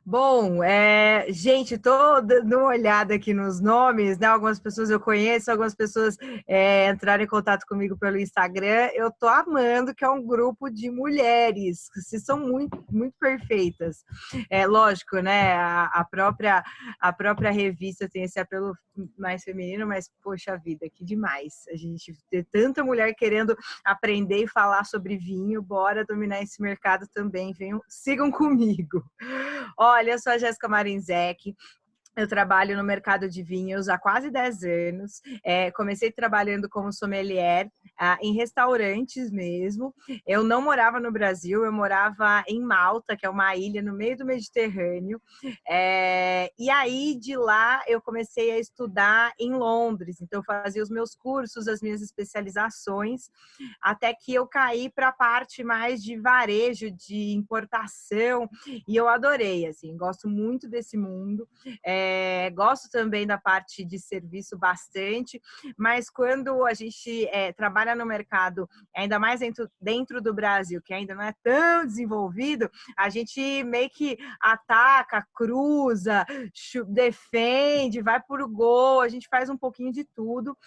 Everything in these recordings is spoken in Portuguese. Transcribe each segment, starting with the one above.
Bom, gente, tô dando uma olhada aqui nos nomes, né? Algumas pessoas eu conheço, algumas pessoas entraram em contato comigo pelo Instagram. Eu tô amando que é um grupo de mulheres, que se são muito, muito perfeitas. É lógico, né? A própria revista tem esse apelo mais feminino, mas poxa vida, que demais. A gente ter tanta mulher querendo aprender e falar sobre vinho, bora dominar esse mercado também. Venham, sigam comigo. Olha, eu sou a Jéssica Marinzec. Eu trabalho no mercado de vinhos há quase 10 anos. Comecei trabalhando como sommelier em restaurantes mesmo. Eu não morava no Brasil, eu morava em Malta, que é uma ilha no meio do Mediterrâneo. E aí, de lá, eu comecei a estudar em Londres. Então, eu fazia os meus cursos, as minhas especializações, até que eu caí para a parte mais de varejo, de importação, e eu adorei, assim, gosto muito desse mundo. Gosto também da parte de serviço bastante, mas quando a gente trabalha no mercado, ainda mais dentro do Brasil, que ainda não é tão desenvolvido, a gente meio que ataca, cruza, defende, vai por gol, a gente faz um pouquinho de tudo.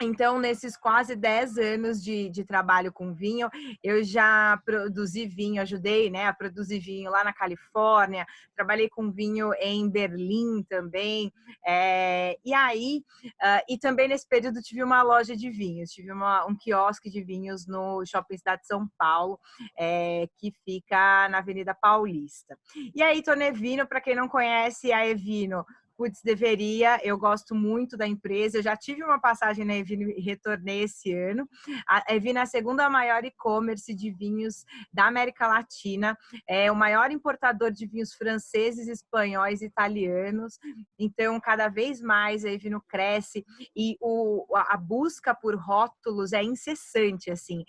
Então, nesses quase 10 anos de trabalho com vinho, eu já produzi vinho, ajudei, né, a produzir vinho lá na Califórnia, trabalhei com vinho em Berlim também, e também nesse período tive uma loja de vinhos, tive um quiosque de vinhos no Shopping Cidade de São Paulo, que fica na Avenida Paulista. E aí, tô na Evino, para quem não conhece, a Evino, putz, deveria, eu gosto muito da empresa, eu já tive uma passagem na Evino e retornei esse ano. A Evino é a segunda maior e-commerce de vinhos da América Latina, é o maior importador de vinhos franceses, espanhóis e italianos, então cada vez mais a Evino cresce e a busca por rótulos é incessante, assim.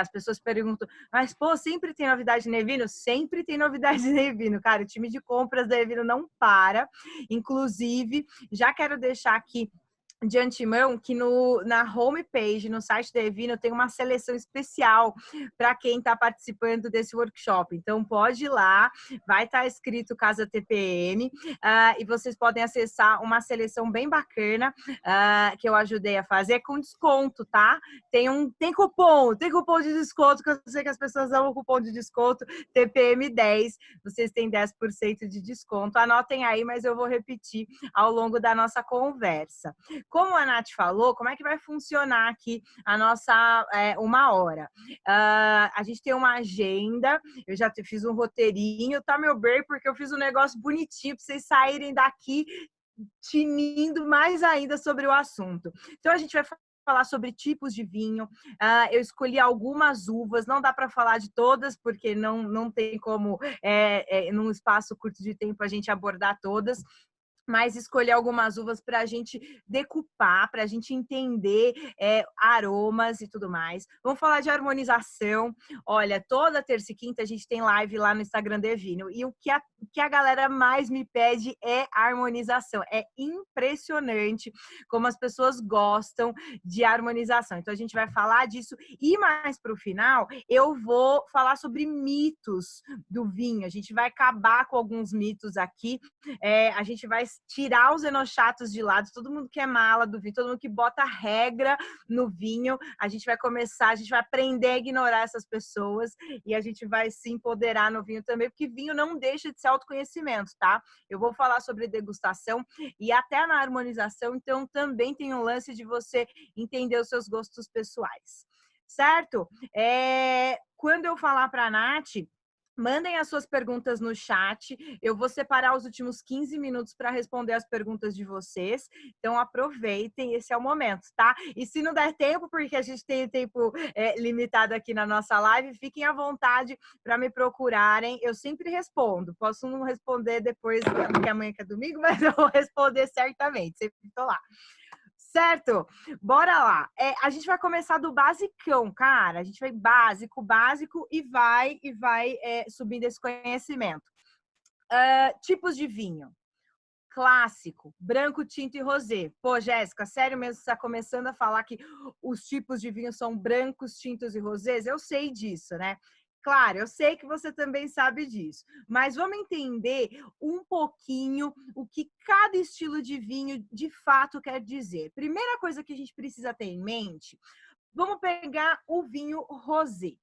As pessoas perguntam, mas pô, sempre tem novidade na Evino? Sempre tem novidade na Evino, cara, o time de compras da Evino não para. Inclusive, já quero deixar aqui de antemão que na homepage, no site da Evino, tem uma seleção especial para quem está participando desse workshop. Então, pode ir lá, vai estar escrito Casa TPM, e vocês podem acessar uma seleção bem bacana que eu ajudei a fazer com desconto, tá? Tem cupom de desconto, que eu sei que as pessoas amam o cupom de desconto, TPM10, vocês têm 10% de desconto. Anotem aí, mas eu vou repetir ao longo da nossa conversa. Como a Nath falou, como é que vai funcionar aqui a nossa 1 hora? A gente tem uma agenda, eu já fiz um roteirinho, tá, meu bem? Porque eu fiz um negócio bonitinho para vocês saírem daqui tinindo mais ainda sobre o assunto. Então, a gente vai falar sobre tipos de vinho. Eu escolhi algumas uvas, não dá para falar de todas, porque não tem como, num espaço curto de tempo, a gente abordar todas, mas escolher algumas uvas para a gente decupar, para a gente entender aromas e tudo mais. Vamos falar de harmonização. Olha, toda terça e quinta a gente tem live lá no Instagram do Evino. E o que a galera mais me pede é harmonização. É impressionante como as pessoas gostam de harmonização. Então, a gente vai falar disso. E mais para o final, eu vou falar sobre mitos do vinho. A gente vai acabar com alguns mitos aqui. A gente vai tirar os enochatos de lado, todo mundo que é mala do vinho, todo mundo que bota regra no vinho, a gente vai aprender a ignorar essas pessoas e a gente vai se empoderar no vinho também, porque vinho não deixa de ser autoconhecimento, tá? Eu vou falar sobre degustação e até na harmonização, então também tem um lance de você entender os seus gostos pessoais, certo? Quando eu falar para a Nath, mandem as suas perguntas no chat. Eu vou separar os últimos 15 minutos para responder as perguntas de vocês. Então, aproveitem, esse é o momento, tá? E se não der tempo, porque a gente tem tempo limitado aqui na nossa live, fiquem à vontade para me procurarem. Eu sempre respondo. Posso não responder depois, porque amanhã que é domingo, mas eu vou responder certamente. Sempre estou lá. Certo? Bora lá. A gente vai começar do basicão, cara. A gente vai básico, básico e vai subindo esse conhecimento. Tipos de vinho. Clássico, branco, tinto e rosé. Pô, Jéssica, sério mesmo, você está começando a falar que os tipos de vinho são brancos, tintos e rosés? Eu sei disso, né? Claro, eu sei que você também sabe disso, mas vamos entender um pouquinho o que cada estilo de vinho de fato quer dizer. Primeira coisa que a gente precisa ter em mente, vamos pegar o vinho rosé.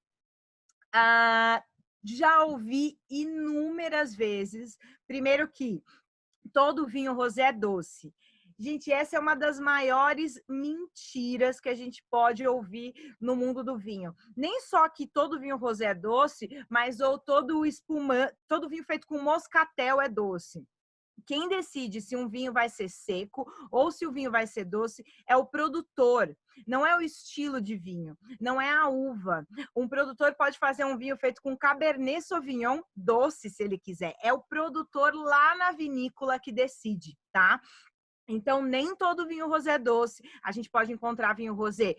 Ah, já ouvi inúmeras vezes, primeiro que todo vinho rosé é doce. Gente, essa é uma das maiores mentiras que a gente pode ouvir no mundo do vinho. Nem só que todo vinho rosé é doce, mas ou todo espumante, todo vinho feito com moscatel é doce. Quem decide se um vinho vai ser seco ou se o vinho vai ser doce é o produtor, não é o estilo de vinho, não é a uva. Um produtor pode fazer um vinho feito com Cabernet Sauvignon doce, se ele quiser. É o produtor lá na vinícola que decide, tá? Então, nem todo vinho rosé é doce. A gente pode encontrar vinho rosé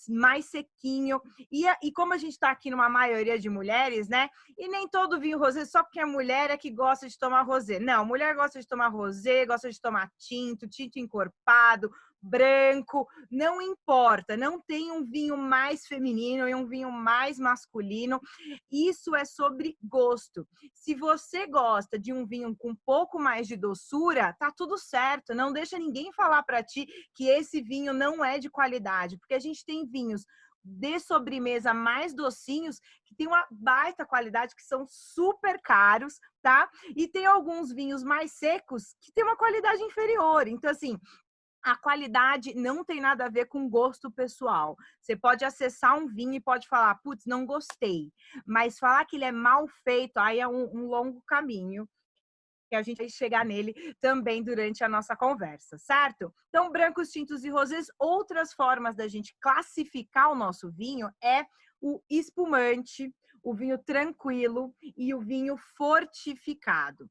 mais sequinho. E como a gente está aqui numa maioria de mulheres, né? E nem todo vinho rosé, só porque é mulher é que gosta de tomar rosé. Não, mulher gosta de tomar rosé, gosta de tomar tinto, tinto encorpado, branco. Não importa, não tem um vinho mais feminino e um vinho mais masculino. Isso é sobre gosto. Se você gosta de um vinho com um pouco mais de doçura, tá tudo certo. Não deixa ninguém falar para ti que esse vinho não é de qualidade, porque a gente tem vinhos de sobremesa mais docinhos que tem uma baita qualidade, que são super caros, tá? E tem alguns vinhos mais secos que tem uma qualidade inferior. Então, assim, a qualidade não tem nada a ver com gosto pessoal. Você pode acessar um vinho e pode falar, putz, não gostei. Mas falar que ele é mal feito, aí é um longo caminho, que a gente vai chegar nele também durante a nossa conversa, certo? Então, brancos, tintos e rosés, outras formas da gente classificar o nosso vinho é o espumante, o vinho tranquilo e o vinho fortificado.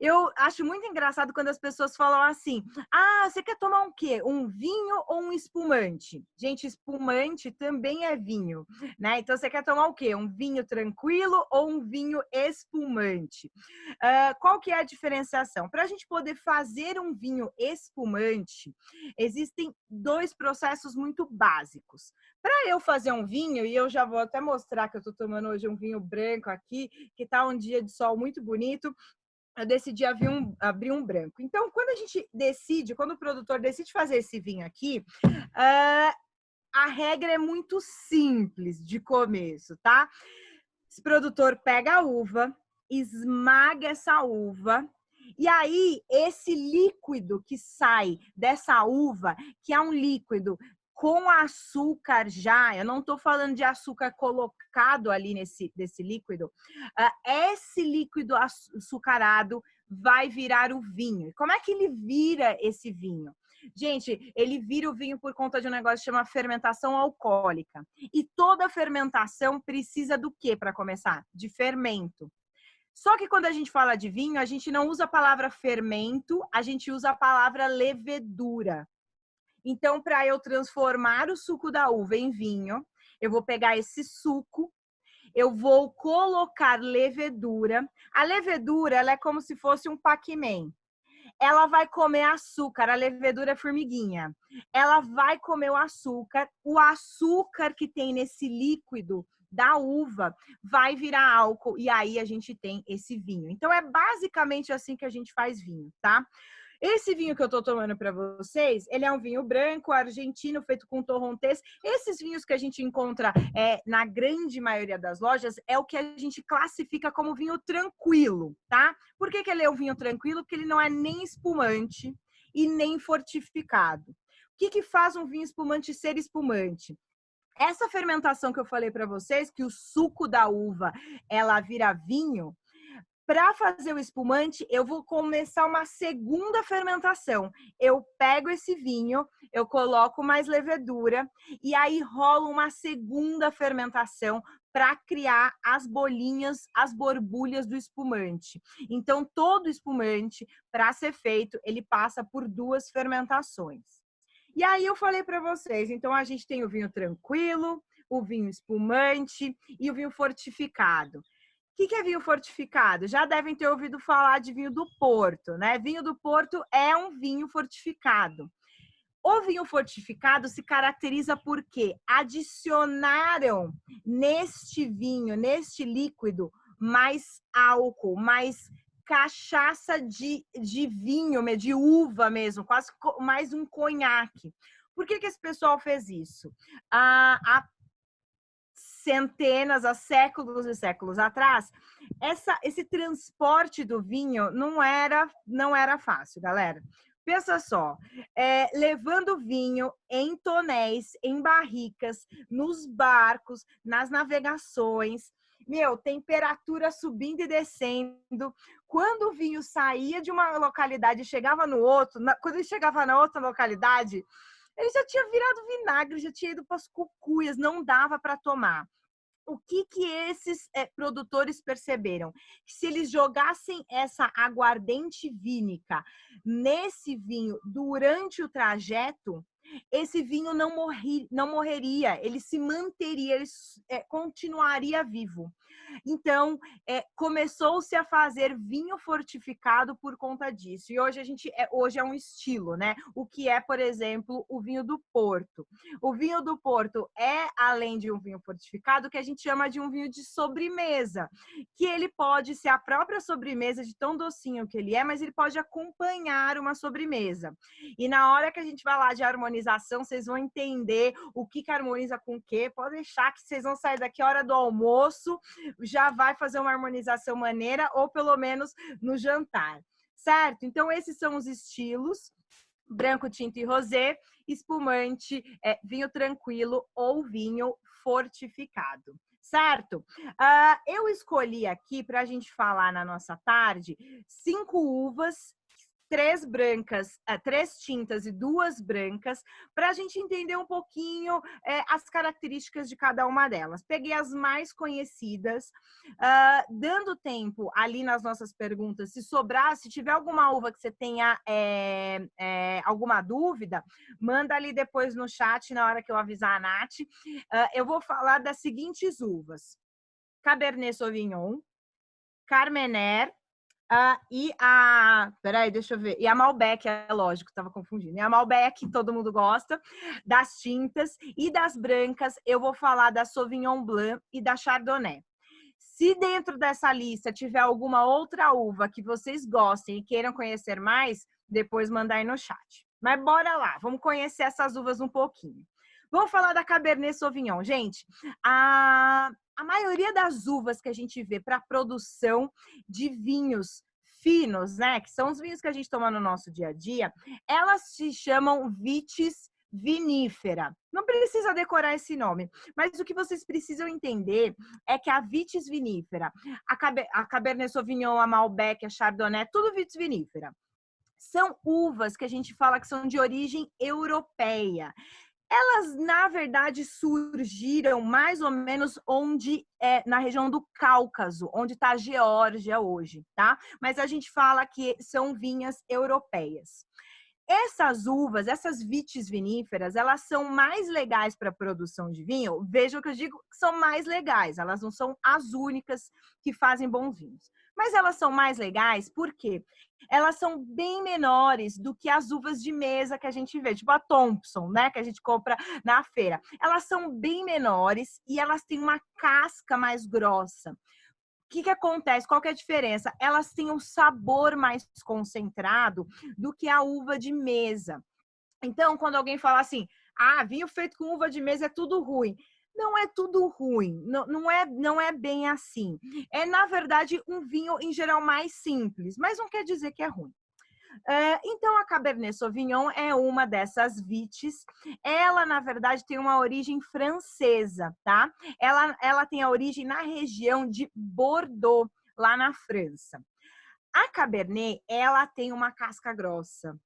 Eu acho muito engraçado quando as pessoas falam assim: ah, você quer tomar um quê? Um vinho ou um espumante? Gente, espumante também é vinho, né? Então você quer tomar o quê? Um vinho tranquilo ou um vinho espumante? Qual que é a diferenciação? Para a gente poder fazer um vinho espumante, existem dois processos muito básicos. Para eu fazer um vinho, e eu já vou até mostrar que eu estou tomando hoje um vinho branco aqui, que está um dia de sol muito bonito, eu decidi abrir um branco. Então, quando o produtor decide fazer esse vinho aqui, a regra é muito simples de começo, tá? Esse produtor pega a uva, esmaga essa uva, e aí esse líquido que sai dessa uva, que é um líquido com açúcar já, eu não estou falando de açúcar colocado ali desse líquido, esse líquido açucarado vai virar o vinho. Como é que ele vira esse vinho? Gente, ele vira o vinho por conta de um negócio que chama fermentação alcoólica. E toda fermentação precisa do quê para começar? De fermento. Só que quando a gente fala de vinho, a gente não usa a palavra fermento, a gente usa a palavra levedura. Então, para eu transformar o suco da uva em vinho, eu vou pegar esse suco, eu vou colocar levedura. A levedura, ela é como se fosse um Pac-Man. Ela vai comer açúcar, a levedura é formiguinha. Ela vai comer o açúcar que tem nesse líquido da uva vai virar álcool e aí a gente tem esse vinho. Então é basicamente assim que a gente faz vinho, tá? Esse vinho que eu tô tomando para vocês, ele é um vinho branco, argentino, feito com torrontés. Esses vinhos que a gente encontra na grande maioria das lojas é o que a gente classifica como vinho tranquilo, tá? Por que ele é um vinho tranquilo? Porque ele não é nem espumante e nem fortificado. O que faz um vinho espumante ser espumante? Essa fermentação que eu falei para vocês, que o suco da uva ela vira vinho, para fazer o espumante, eu vou começar uma segunda fermentação. Eu pego esse vinho, eu coloco mais levedura e aí rola uma segunda fermentação para criar as bolinhas, as borbulhas do espumante. Então, todo espumante, para ser feito, ele passa por duas fermentações. E aí eu falei para vocês, então a gente tem o vinho tranquilo, o vinho espumante e o vinho fortificado. O que é vinho fortificado? Já devem ter ouvido falar de vinho do Porto, né? Vinho do Porto é um vinho fortificado. O vinho fortificado se caracteriza porque adicionaram neste vinho, neste líquido, mais álcool, mais cachaça de vinho, de uva mesmo, quase mais um conhaque. Por que esse pessoal fez isso? Há centenas, há séculos e séculos atrás, esse transporte do vinho não era fácil, galera. Pensa só, levando vinho em tonéis, em barricas, nos barcos, nas navegações, temperatura subindo e descendo. Quando o vinho saía de uma localidade e chegava no outro, quando ele chegava na outra localidade, ele já tinha virado vinagre, já tinha ido para as cucuias, não dava para tomar. O que esses produtores perceberam? Que se eles jogassem essa aguardente vínica nesse vinho durante o trajeto, esse vinho não morreria, ele se manteria, ele continuaria vivo. Então, começou-se a fazer vinho fortificado por conta disso. E hoje é um estilo, né? O que é, por exemplo, o vinho do Porto. O vinho do Porto é, além de um vinho fortificado, que a gente chama de um vinho de sobremesa, que ele pode ser a própria sobremesa de tão docinho que ele é, mas ele pode acompanhar uma sobremesa. E na hora que a gente vai lá de harmonização, vocês vão entender o que harmoniza com o quê. Pode deixar que vocês vão sair daqui a hora do almoço, já vai fazer uma harmonização maneira, ou pelo menos no jantar, certo? Então, esses são os estilos: branco, tinto e rosé, espumante, vinho tranquilo ou vinho fortificado, certo? Eu escolhi aqui, para a gente falar na nossa tarde, 5 uvas, 3 brancas, 3 tintas e 2 brancas, para a gente entender um pouquinho as características de cada uma delas. Peguei as mais conhecidas, dando tempo ali nas nossas perguntas, se sobrar, se tiver alguma uva que você tenha alguma dúvida, manda ali depois no chat, na hora que eu avisar a Nath. Eu vou falar das seguintes uvas: Cabernet Sauvignon, Carmener, peraí, deixa eu ver. E a Malbec, é lógico, estava confundindo. E a Malbec, todo mundo gosta. Das tintas e das brancas, eu vou falar da Sauvignon Blanc e da Chardonnay. Se dentro dessa lista tiver alguma outra uva que vocês gostem e queiram conhecer mais, depois manda aí no chat. Mas bora lá, vamos conhecer essas uvas um pouquinho. Vamos falar da Cabernet Sauvignon. Gente, a maioria das uvas que a gente vê para produção de vinhos finos, né, que são os vinhos que a gente toma no nosso dia a dia, elas se chamam vitis vinífera. Não precisa decorar esse nome, mas o que vocês precisam entender é que a vitis vinífera, a Cabernet Sauvignon, a Malbec, a Chardonnay, tudo vitis vinífera. São uvas que a gente fala que são de origem europeia. Elas, na verdade, surgiram mais ou menos na região do Cáucaso, onde está a Geórgia hoje, tá? Mas a gente fala que são vinhas europeias. Essas uvas, essas vitis viníferas, elas são mais legais para a produção de vinho. Veja o que eu digo, são mais legais. Elas não são as únicas que fazem bons vinhos. Mas elas são mais legais porque elas são bem menores do que as uvas de mesa que a gente vê, tipo a Thompson, né, que a gente compra na feira. Elas são bem menores e elas têm uma casca mais grossa. O que acontece? Qual que é a diferença? Elas têm um sabor mais concentrado do que a uva de mesa. Então, quando alguém fala assim, vinho feito com uva de mesa é tudo ruim. Não é tudo ruim, não é bem assim. É, na verdade, um vinho, em geral, mais simples, mas não quer dizer que é ruim. Então, a Cabernet Sauvignon é uma dessas vites. Ela, na verdade, tem uma origem francesa, tá? Ela tem a origem na região de Bordeaux, lá na França. A Cabernet, ela tem uma casca grossa.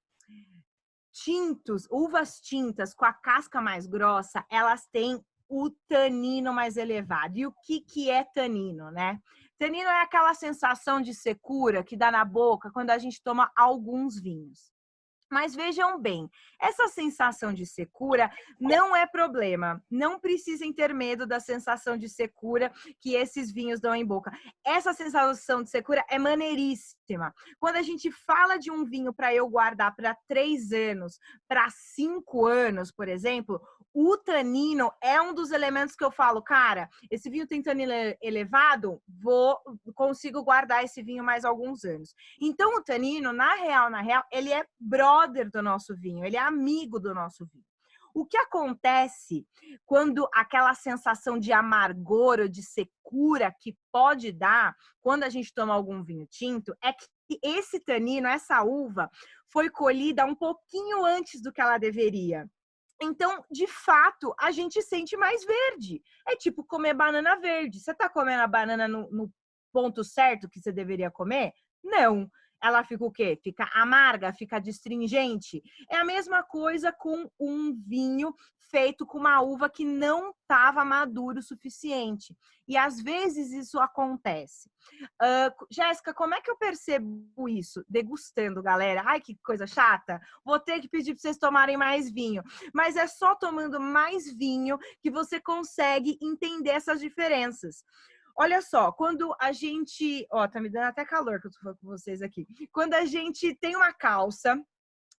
Uvas tintas com a casca mais grossa, elas têm o tanino mais elevado. E o que é tanino, né? Tanino é aquela sensação de secura que dá na boca quando a gente toma alguns vinhos. Mas vejam bem, essa sensação de secura não é problema. Não precisem ter medo da sensação de secura que esses vinhos dão em boca. Essa sensação de secura é maneiríssima. Quando a gente fala de um vinho para eu guardar para 3 anos, para 5 anos, por exemplo, O tanino é um dos elementos que eu falo, cara, esse vinho tem tanino elevado, consigo guardar esse vinho mais alguns anos. Então, o tanino, na real, ele é brother do nosso vinho, ele é amigo do nosso vinho. O que acontece quando aquela sensação de amargor ou de secura que pode dar quando a gente toma algum vinho tinto é que esse tanino, essa uva, foi colhida um pouquinho antes do que ela deveria. Então, de fato, a gente sente mais verde. É tipo comer banana verde. Você tá comendo a banana no ponto certo que você deveria comer? Não. Ela fica o quê? Fica amarga, fica astringente. É a mesma coisa com um vinho feito com uma uva que não estava maduro o suficiente. E às vezes isso acontece. Jéssica, como é que eu percebo isso? Degustando, galera. Ai, que coisa chata. Vou ter que pedir para vocês tomarem mais vinho. Mas é só tomando mais vinho que você consegue entender essas diferenças. Olha só, quando a gente... Ó, tá me dando até calor que eu tô falando com vocês aqui. Quando a gente tem uma calça,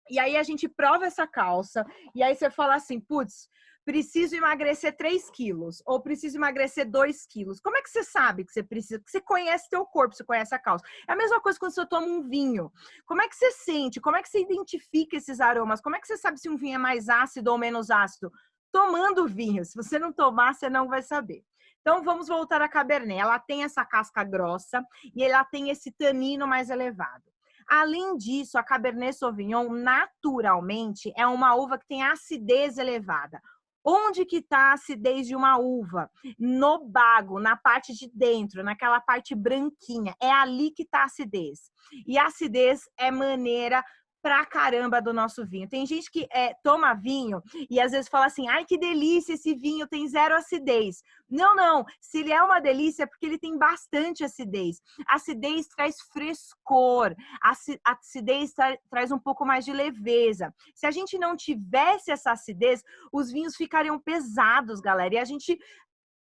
e aí a gente prova essa calça, e aí você fala assim, putz, preciso emagrecer 3 quilos, ou preciso emagrecer 2 quilos. Como é que você sabe que você precisa? Porque você conhece teu corpo, você conhece a calça. É a mesma coisa quando você toma um vinho. Como é que você sente? Como é que você identifica esses aromas? Como é que você sabe se um vinho é mais ácido ou menos ácido? Tomando vinho. Se você não tomar, você não vai saber. Então, vamos voltar à Cabernet. Ela tem essa casca grossa e ela tem esse tanino mais elevado. Além disso, a Cabernet Sauvignon, naturalmente, é uma uva que tem acidez elevada. Onde que está a acidez de uma uva? No bago, na parte de dentro, naquela parte branquinha. É ali que está a acidez. E a acidez é maneira pra caramba do nosso vinho. Tem gente que toma vinho e às vezes fala assim, ai que delícia, esse vinho tem 0 acidez. Não, não. Se ele é uma delícia é porque ele tem bastante acidez. A acidez traz frescor. A acidez traz um pouco mais de leveza. Se a gente não tivesse essa acidez, os vinhos ficariam pesados, galera. E a gente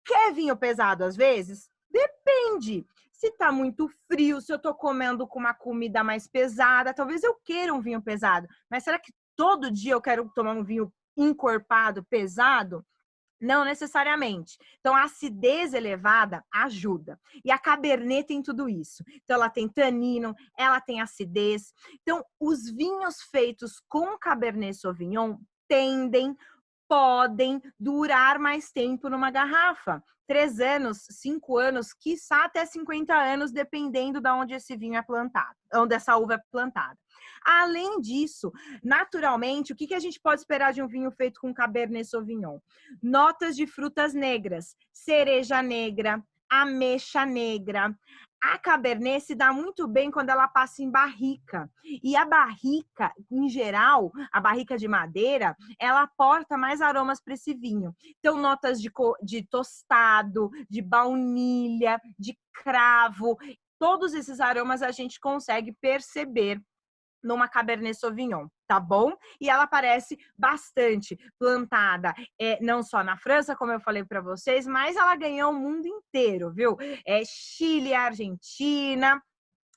quer vinho pesado às vezes? Depende. Se tá muito frio, se eu tô comendo com uma comida mais pesada, talvez eu queira um vinho pesado. Mas será que todo dia eu quero tomar um vinho encorpado, pesado? Não necessariamente. Então, a acidez elevada ajuda. E a Cabernet tem tudo isso. Então, ela tem tanino, ela tem acidez. Então, os vinhos feitos com Cabernet Sauvignon podem durar mais tempo numa garrafa. 3 anos, 5 anos, quiçá até 50 anos, dependendo de onde esse vinho é plantado, onde essa uva é plantada. Além disso, naturalmente, o que a gente pode esperar de um vinho feito com Cabernet Sauvignon? Notas de frutas negras, cereja negra, ameixa negra. A Cabernet se dá muito bem quando ela passa em barrica. E a barrica, em geral, a barrica de madeira, ela aporta mais aromas para esse vinho. Então, notas de tostado, de baunilha, de cravo, todos esses aromas a gente consegue perceber numa Cabernet Sauvignon, tá bom? E ela parece bastante plantada, não só na França, como eu falei para vocês, mas ela ganhou o mundo inteiro, viu? Chile, Argentina,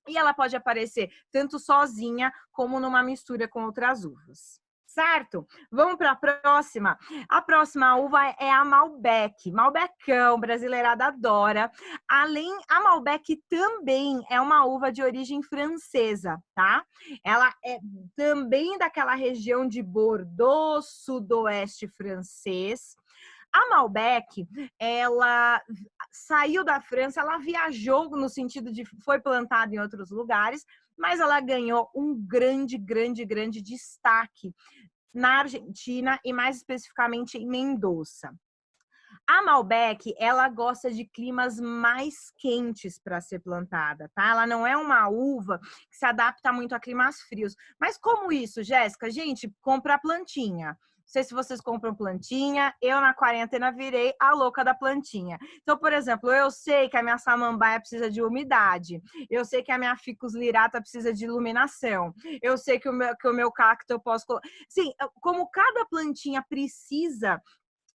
e ela pode aparecer tanto sozinha como numa mistura com outras uvas. Certo? Vamos para a próxima. A próxima uva é a Malbec. Malbecão, brasileirada adora. A Malbec também é uma uva de origem francesa, tá? Ela é também daquela região de Bordeaux, sudoeste francês. A Malbec, ela saiu da França, ela viajou no sentido de foi plantada em outros lugares, mas ela ganhou um grande destaque na Argentina e mais especificamente em Mendoza. A Malbec, ela gosta de climas mais quentes para ser plantada, tá? Ela não é uma uva que se adapta muito a climas frios. Mas como isso, Jéssica? Gente, compra plantinha. Não sei se vocês compram plantinha, eu na quarentena virei a louca da plantinha. Então, por exemplo, eu sei que a minha samambaia precisa de umidade, eu sei que a minha ficus lirata precisa de iluminação, eu sei que o meu cacto eu posso... Sim, como cada plantinha precisa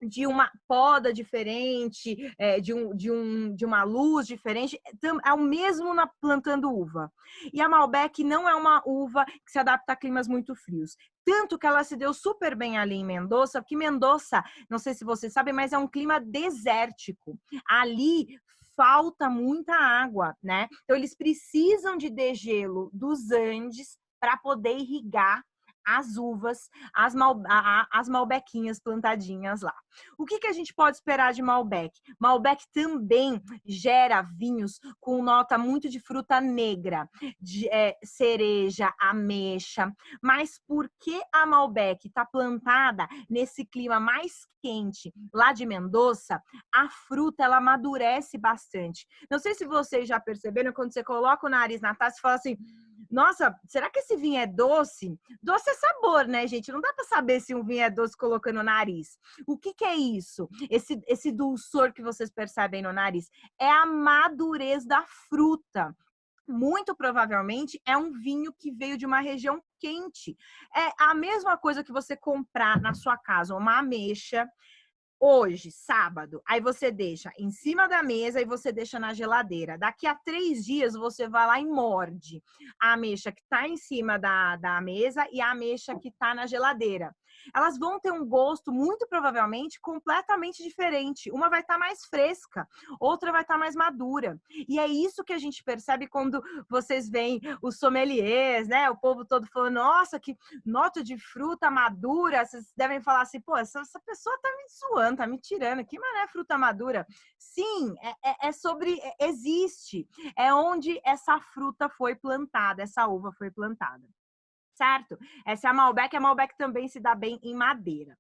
de uma poda diferente, de uma luz diferente, é o mesmo plantando uva. E a Malbec não é uma uva que se adapta a climas muito frios. Tanto que ela se deu super bem ali em Mendoza, porque Mendoza, não sei se vocês sabem, mas é um clima desértico. Ali falta muita água, né? Então eles precisam de degelo dos Andes para poder irrigar as uvas, as malbequinhas plantadinhas lá. O que a gente pode esperar de Malbec? Malbec também gera vinhos com nota muito de fruta negra, de cereja, ameixa. Mas por que a Malbec está plantada nesse clima mais quente lá de Mendoza? A fruta ela amadurece bastante. Não sei se vocês já perceberam, quando você coloca o nariz na taça e fala assim: nossa, será que esse vinho é doce? Doce é sabor, né, gente? Não dá para saber se um vinho é doce colocando no nariz. O que é isso? Esse dulçor que vocês percebem no nariz é a madurez da fruta. Muito provavelmente é um vinho que veio de uma região quente. É a mesma coisa que você comprar na sua casa uma ameixa hoje, sábado, aí você deixa em cima da mesa e você deixa na geladeira. Daqui a 3 dias você vai lá e morde a ameixa que está em cima da mesa e a ameixa que está na geladeira. Elas vão ter um gosto, muito provavelmente, completamente diferente. Uma vai estar mais fresca, outra vai estar mais madura. E é isso que a gente percebe quando vocês veem os sommeliers, né? O povo todo falando, nossa, que nota de fruta madura. Vocês devem falar assim, pô, essa pessoa tá me zoando, tá me tirando. Que mané fruta madura? Sim, é sobre... existe. É onde essa fruta foi plantada, essa uva foi plantada. Certo? Essa é a Malbec também se dá bem em madeira.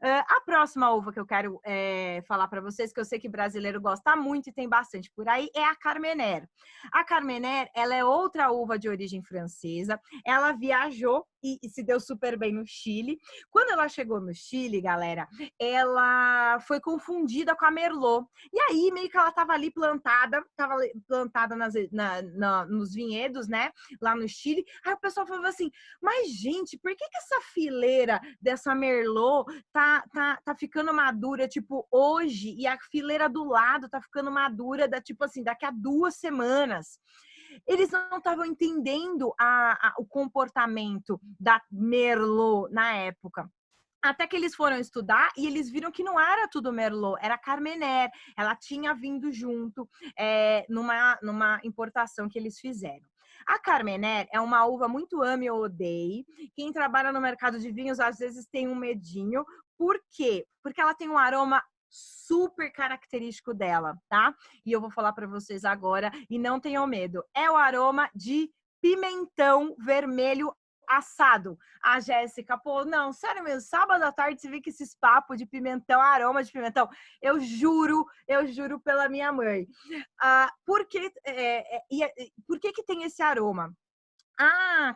A próxima uva que eu quero falar para vocês, que eu sei que brasileiro gosta muito e tem bastante por aí, é a Carmenère. A Carmenère, ela é outra uva de origem francesa. Ela viajou e se deu super bem no Chile. Quando ela chegou no Chile, galera, ela foi confundida com a Merlot. E aí, meio que ela estava ali plantada, nos vinhedos, né? Lá no Chile. Aí o pessoal falou assim, mas, gente, por que essa fileira dessa Merlot tá ficando madura, tipo, hoje, e a fileira do lado tá ficando madura, tipo assim, daqui a 2 semanas? Eles não estavam entendendo o comportamento da Merlot na época. Até que eles foram estudar e eles viram que não era tudo Merlot, era Carmenère. Ela tinha vindo junto numa importação que eles fizeram. A Carmenère é uma uva muito ame ou odeie. Quem trabalha no mercado de vinhos às vezes tem um medinho. Por quê? Porque ela tem um aroma super característico dela, tá? E eu vou falar para vocês agora e não tenham medo. É o aroma de pimentão vermelho assado. A Jéssica, pô, não, sério mesmo, sábado à tarde você vê que esses papos de pimentão, aroma de pimentão, eu juro pela minha mãe. Por que tem esse aroma? A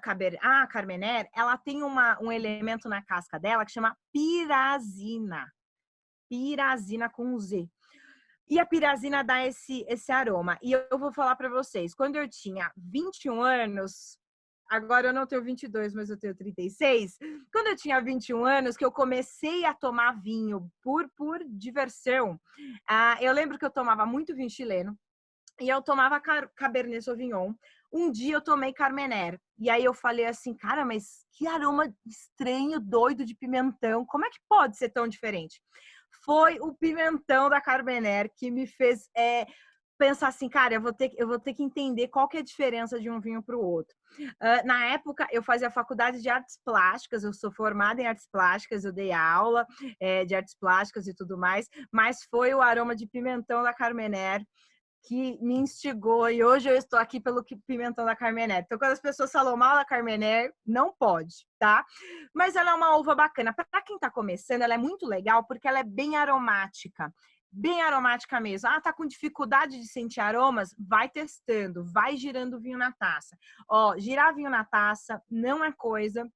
Carmenère, ela tem um elemento na casca dela que chama pirazina. Pirazina com Z. E a pirazina dá esse aroma. E eu vou falar para vocês, quando eu tinha 21 anos, agora eu não tenho 22, mas eu tenho 36. Quando eu tinha 21 anos, que eu comecei a tomar vinho por diversão, eu lembro que eu tomava muito vinho chileno e eu tomava Cabernet Sauvignon. Um dia eu tomei Carmenère. E aí eu falei assim, cara, mas que aroma estranho, doido de pimentão. Como é que pode ser tão diferente? Foi o pimentão da Carmenère que me fez pensar assim, cara, eu vou ter que entender qual que é a diferença de um vinho para o outro. Na época, eu fazia faculdade de artes plásticas, eu sou formada em artes plásticas, eu dei aula de artes plásticas e tudo mais, mas foi o aroma de pimentão da Carmenère que me instigou, e hoje eu estou aqui pelo pimentão da Carmenère. Então, quando as pessoas falam mal da Carmenère, não pode, tá? Mas ela é uma uva bacana. Para quem está começando, ela é muito legal, porque ela é bem aromática mesmo. Tá com dificuldade de sentir aromas? Vai testando, vai girando vinho na taça. Ó, girar vinho na taça não é coisa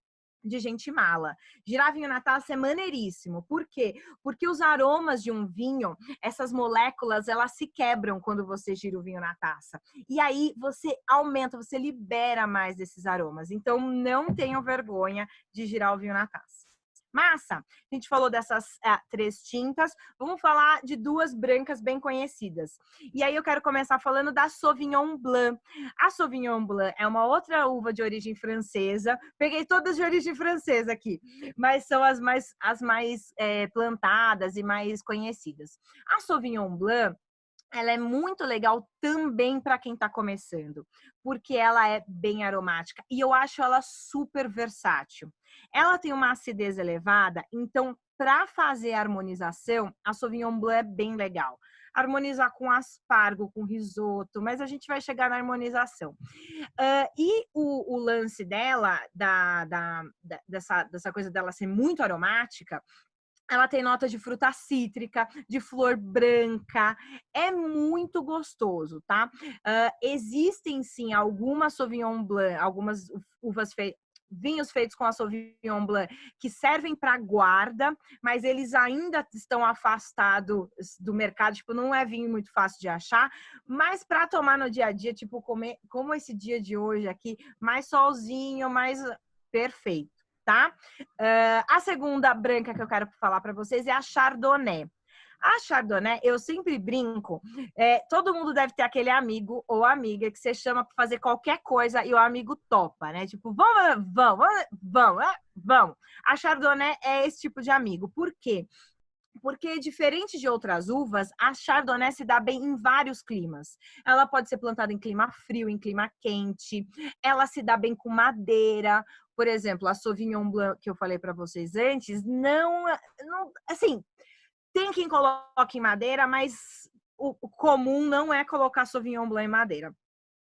de gente mala. Girar vinho na taça é maneiríssimo. Por quê? Porque os aromas de um vinho, essas moléculas, elas se quebram quando você gira o vinho na taça. E aí você aumenta, você libera mais desses aromas. Então, não tenham vergonha de girar o vinho na taça. Massa! A gente falou dessas 3 tintas, vamos falar de 2 brancas bem conhecidas. E aí eu quero começar falando da Sauvignon Blanc. A Sauvignon Blanc é uma outra uva de origem francesa. Peguei todas de origem francesa aqui, mas são as mais plantadas e mais conhecidas. A Sauvignon Blanc, ela é muito legal também para quem está começando, porque ela é bem aromática e eu acho ela super versátil. Ela tem uma acidez elevada, então para fazer a harmonização, a Sauvignon Blanc é bem legal. Harmonizar com aspargo, com risoto, mas a gente vai chegar na harmonização. E o lance dela, dessa coisa dela ser muito aromática, ela tem nota de fruta cítrica, de flor branca. É muito gostoso, tá? Existem, sim, algumas Sauvignon Blanc, algumas vinhos feitos com a Sauvignon Blanc que servem para guarda, mas eles ainda estão afastados do mercado. Tipo, não é vinho muito fácil de achar, mas para tomar no dia a dia, tipo, como esse dia de hoje aqui, mais solzinho, mais perfeito. Tá? A segunda branca que eu quero falar para vocês é a Chardonnay. A Chardonnay, eu sempre brinco, todo mundo deve ter aquele amigo ou amiga que você chama para fazer qualquer coisa e o amigo topa, né? Tipo, vamos. A Chardonnay é esse tipo de amigo. Por quê? Porque, diferente de outras uvas, a Chardonnay se dá bem em vários climas. Ela pode ser plantada em clima frio, em clima quente. Ela se dá bem com madeira. Por exemplo, a Sauvignon Blanc que eu falei para vocês antes, não, assim, tem quem coloque em madeira, mas o comum não é colocar Sauvignon Blanc em madeira.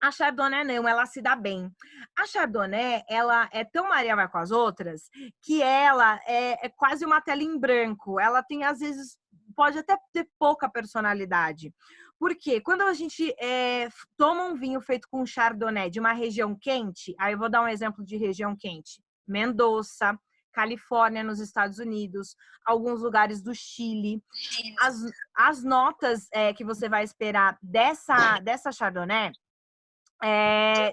A Chardonnay não, ela se dá bem. A Chardonnay, ela é tão Maria vai com as outras, que ela é quase uma tela em branco. Ela tem, às vezes, pode até ter pouca personalidade. Porque quando a gente toma um vinho feito com Chardonnay de uma região quente, aí eu vou dar um exemplo de região quente. Mendoza, Califórnia, nos Estados Unidos, alguns lugares do Chile. As notas que você vai esperar dessa Chardonnay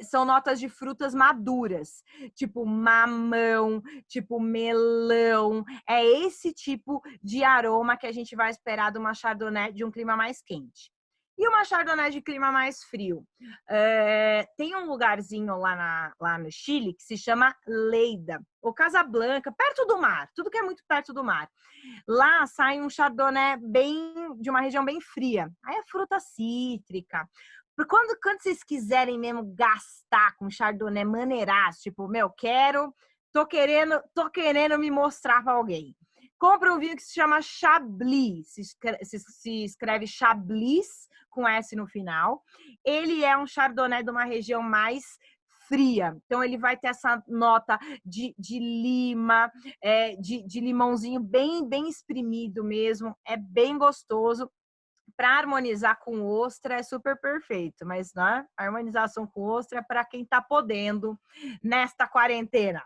são notas de frutas maduras, tipo mamão, tipo melão. É esse tipo de aroma que a gente vai esperar de uma Chardonnay de um clima mais quente. E uma Chardonnay de clima mais frio. Tem um lugarzinho lá no Chile que se chama Lleida, ou Casablanca, perto do mar, tudo que é muito perto do mar. Lá sai um Chardonnay de uma região bem fria. Aí é fruta cítrica. Porque quando vocês quiserem mesmo gastar com Chardonnay maneiraço, tipo, tô querendo me mostrar para alguém. Compra um vinho que se chama Chablis, se escreve Chablis com S no final. Ele é um Chardonnay de uma região mais fria, então ele vai ter essa nota de lima, de limãozinho bem espremido mesmo, é bem gostoso. Para harmonizar com ostra é super perfeito, mas né, a harmonização com ostra é para quem está podendo nesta quarentena.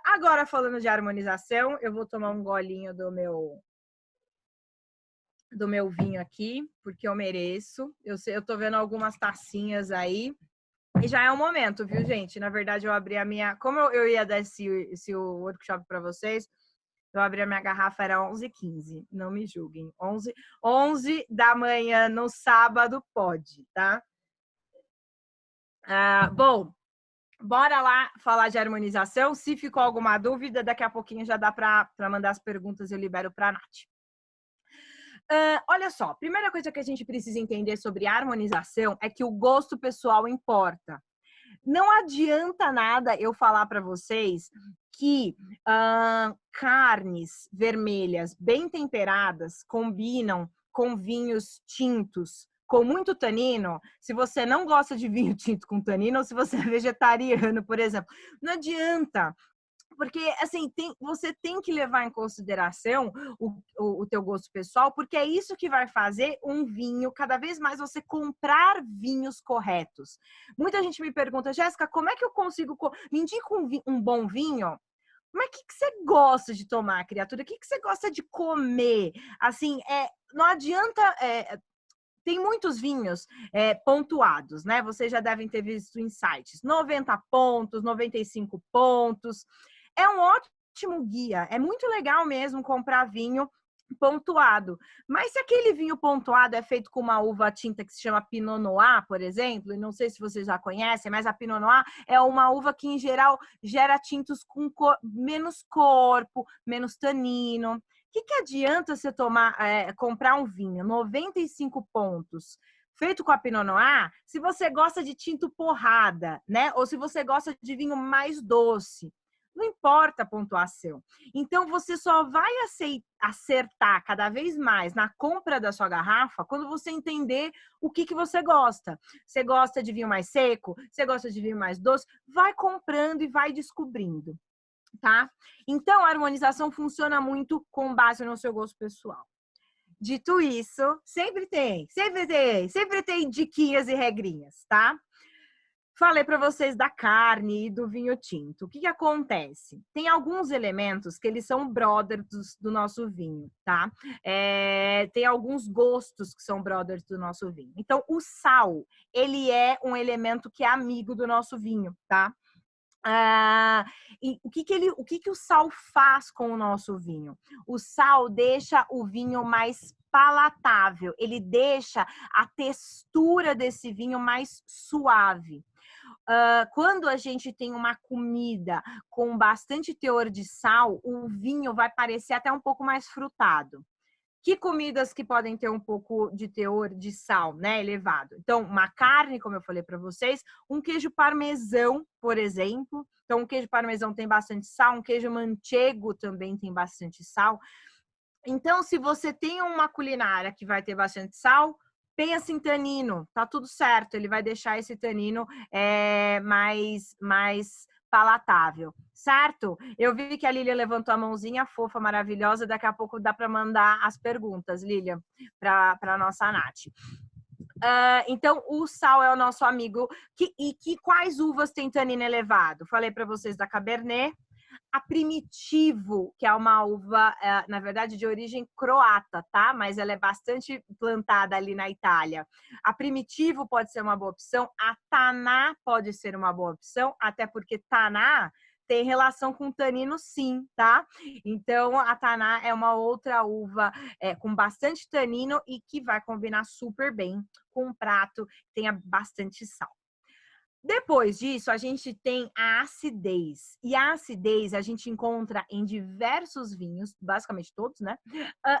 Agora, falando de harmonização, eu vou tomar um golinho do meu vinho aqui, porque eu mereço. Eu tô vendo algumas tacinhas aí. E já é o momento, viu, gente? Na verdade, eu abri a minha... Como eu ia dar esse workshop para vocês, eu abri a minha garrafa, era 11h15. Não me julguem. 11 da manhã no sábado pode, tá? Bom, bora lá falar de harmonização. Se ficou alguma dúvida, daqui a pouquinho já dá para mandar as perguntas e eu libero para a Nath. Olha só, primeira coisa que a gente precisa entender sobre harmonização é que o gosto pessoal importa. Não adianta nada eu falar para vocês que carnes vermelhas bem temperadas combinam com vinhos tintos com muito tanino, se você não gosta de vinho tinto com tanino, ou se você é vegetariano, por exemplo. Não adianta, porque assim, você tem que levar em consideração o teu gosto pessoal, porque é isso que vai fazer um vinho, cada vez mais você comprar vinhos corretos. Muita gente me pergunta, Jéssica, como é que eu consigo... Me indica um bom vinho? Mas o que você gosta de tomar, criatura? O que você gosta de comer? Assim, não adianta... tem muitos vinhos pontuados, né? Vocês já devem ter visto em sites. 90 pontos, 95 pontos. É um ótimo ótimo guia. É muito legal mesmo comprar vinho pontuado. Mas se aquele vinho pontuado é feito com uma uva tinta que se chama Pinot Noir, por exemplo, e não sei se vocês já conhecem, mas a Pinot Noir é uma uva que, em geral, gera tintos com menos corpo, menos tanino. O que adianta você comprar um vinho 95 pontos feito com a Pinot Noir, se você gosta de tinto porrada, né? Ou se você gosta de vinho mais doce? Não importa a pontuação. Então, você só vai acertar cada vez mais na compra da sua garrafa quando você entender o que você gosta. Você gosta de vinho mais seco? Você gosta de vinho mais doce? Vai comprando e vai descobrindo, tá? Então, a harmonização funciona muito com base no seu gosto pessoal. Dito isso, sempre tem diquinhas e regrinhas, tá? Falei para vocês da carne e do vinho tinto. O que acontece? Tem alguns elementos que eles são brothers do nosso vinho, tá? Tem alguns gostos que são brothers do nosso vinho. Então, o sal, ele é um elemento que é amigo do nosso vinho, tá? E o que o sal faz com o nosso vinho? O sal deixa o vinho mais palatável, ele deixa a textura desse vinho mais suave. Quando a gente tem uma comida com bastante teor de sal, o vinho vai parecer até um pouco mais frutado. Que comidas que podem ter um pouco de teor de sal, né, elevado? Então, uma carne, como eu falei para vocês, um queijo parmesão, por exemplo. Então, um queijo parmesão tem bastante sal, um queijo manchego também tem bastante sal. Então, se você tem uma culinária que vai ter bastante sal, pensa em tanino, tá tudo certo. Ele vai deixar esse tanino mais palatável, certo? Eu vi que a Lília levantou a mãozinha, fofa, maravilhosa. Daqui a pouco dá para mandar as perguntas, Lília, para a nossa Nath. Então, o sal é o nosso amigo. Quais uvas tem tanino elevado? Falei para vocês da Cabernet. A Primitivo, que é uma uva, na verdade, de origem croata, tá? Mas ela é bastante plantada ali na Itália. A Primitivo pode ser uma boa opção. A Taná pode ser uma boa opção, até porque Taná tem relação com tanino, sim, tá? Então, a Taná é uma outra uva com bastante tanino e que vai combinar super bem com um prato que tenha bastante sal. Depois disso, a gente tem a acidez. E a acidez a gente encontra em diversos vinhos, basicamente todos, né?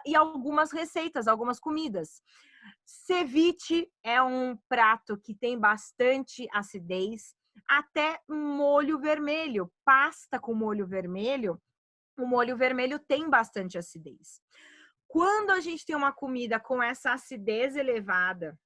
E algumas receitas, algumas comidas. Ceviche é um prato que tem bastante acidez, até molho vermelho, pasta com molho vermelho. O molho vermelho tem bastante acidez. Quando a gente tem uma comida com essa acidez elevada,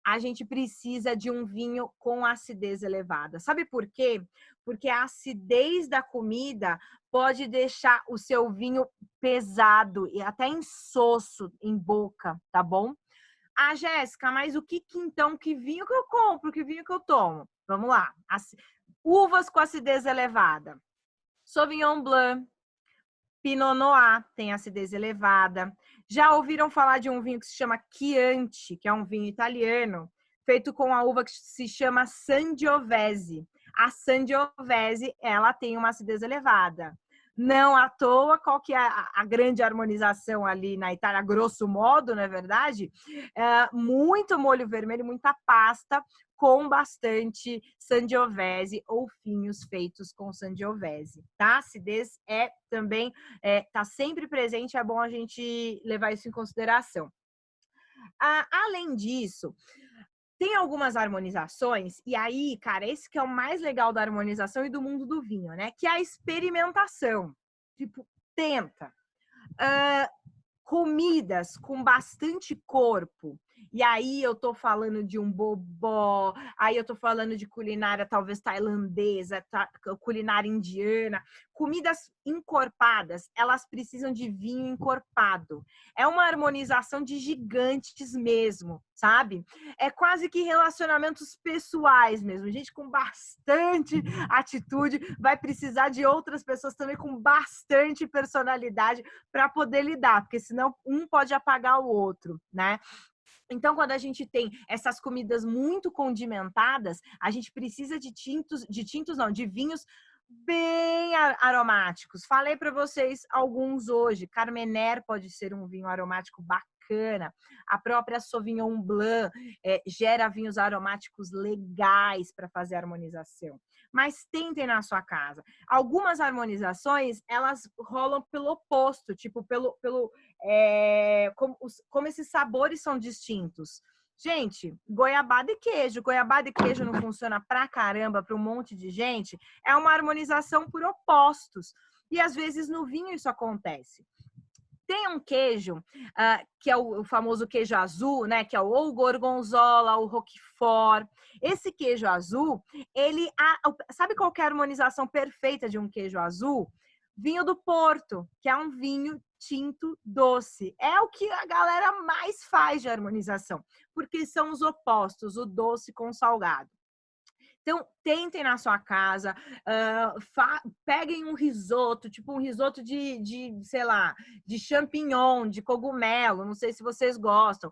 a gente precisa de um vinho com acidez elevada. Sabe por quê? Porque a acidez da comida pode deixar o seu vinho pesado e até insosso em boca, tá bom? Jéssica, mas que vinho que eu compro? Que vinho que eu tomo? Vamos lá. Uvas com acidez elevada. Sauvignon Blanc, Pinot Noir tem acidez elevada. Já ouviram falar de um vinho que se chama Chianti, que é um vinho italiano, feito com a uva que se chama Sangiovese. A Sangiovese, ela tem uma acidez elevada. Não à toa, qual que é a grande harmonização ali na Itália, grosso modo, não é verdade? Muito molho vermelho, muita pasta com bastante Sangiovese ou vinhos feitos com Sangiovese, tá? Acidez também tá sempre presente, é bom a gente levar isso em consideração. Além disso, tem algumas harmonizações, e aí, cara, esse que é o mais legal da harmonização e do mundo do vinho, né? Que é a experimentação. Tipo, tenta. Comidas com bastante corpo. E aí eu tô falando de um bobó, aí eu tô falando de culinária talvez tailandesa, culinária indiana. Comidas encorpadas, elas precisam de vinho encorpado. É uma harmonização de gigantes mesmo, sabe? É quase que relacionamentos pessoais mesmo. Gente com bastante atitude vai precisar de outras pessoas também com bastante personalidade para poder lidar, porque senão um pode apagar o outro, né? Então, quando a gente tem essas comidas muito condimentadas, a gente precisa de vinhos bem aromáticos. Falei para vocês alguns hoje. Carmener pode ser um vinho aromático bacana. A própria Sauvignon Blanc gera vinhos aromáticos legais para fazer harmonização. Mas tentem na sua casa. Algumas harmonizações, elas rolam pelo oposto, tipo, como esses sabores são distintos. Gente, goiabada e queijo. Goiabada e queijo não funciona pra caramba para um monte de gente. É uma harmonização por opostos. E às vezes no vinho isso acontece. Tem um queijo, que é o famoso queijo azul, né? Que é o gorgonzola, o roquefort. Esse queijo azul, sabe qual que é a harmonização perfeita de um queijo azul? Vinho do Porto, que é um vinho tinto doce. É o que a galera mais faz de harmonização, porque são os opostos, o doce com o salgado. Então, tentem na sua casa, peguem um risoto, tipo um risoto sei lá, de champignon, de cogumelo, não sei se vocês gostam.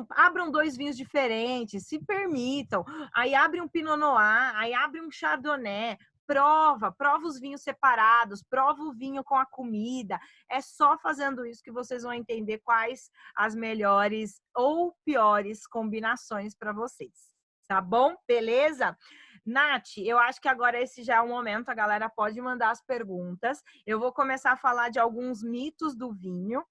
Abram 2 vinhos diferentes, se permitam. Aí abre um Pinot Noir, aí abre um Chardonnay. Prova os vinhos separados, prova o vinho com a comida. É só fazendo isso que vocês vão entender quais as melhores ou piores combinações para vocês. Tá bom? Beleza? Nath, eu acho que agora esse já é o momento, a galera pode mandar as perguntas. Eu vou começar a falar de alguns mitos do vinho.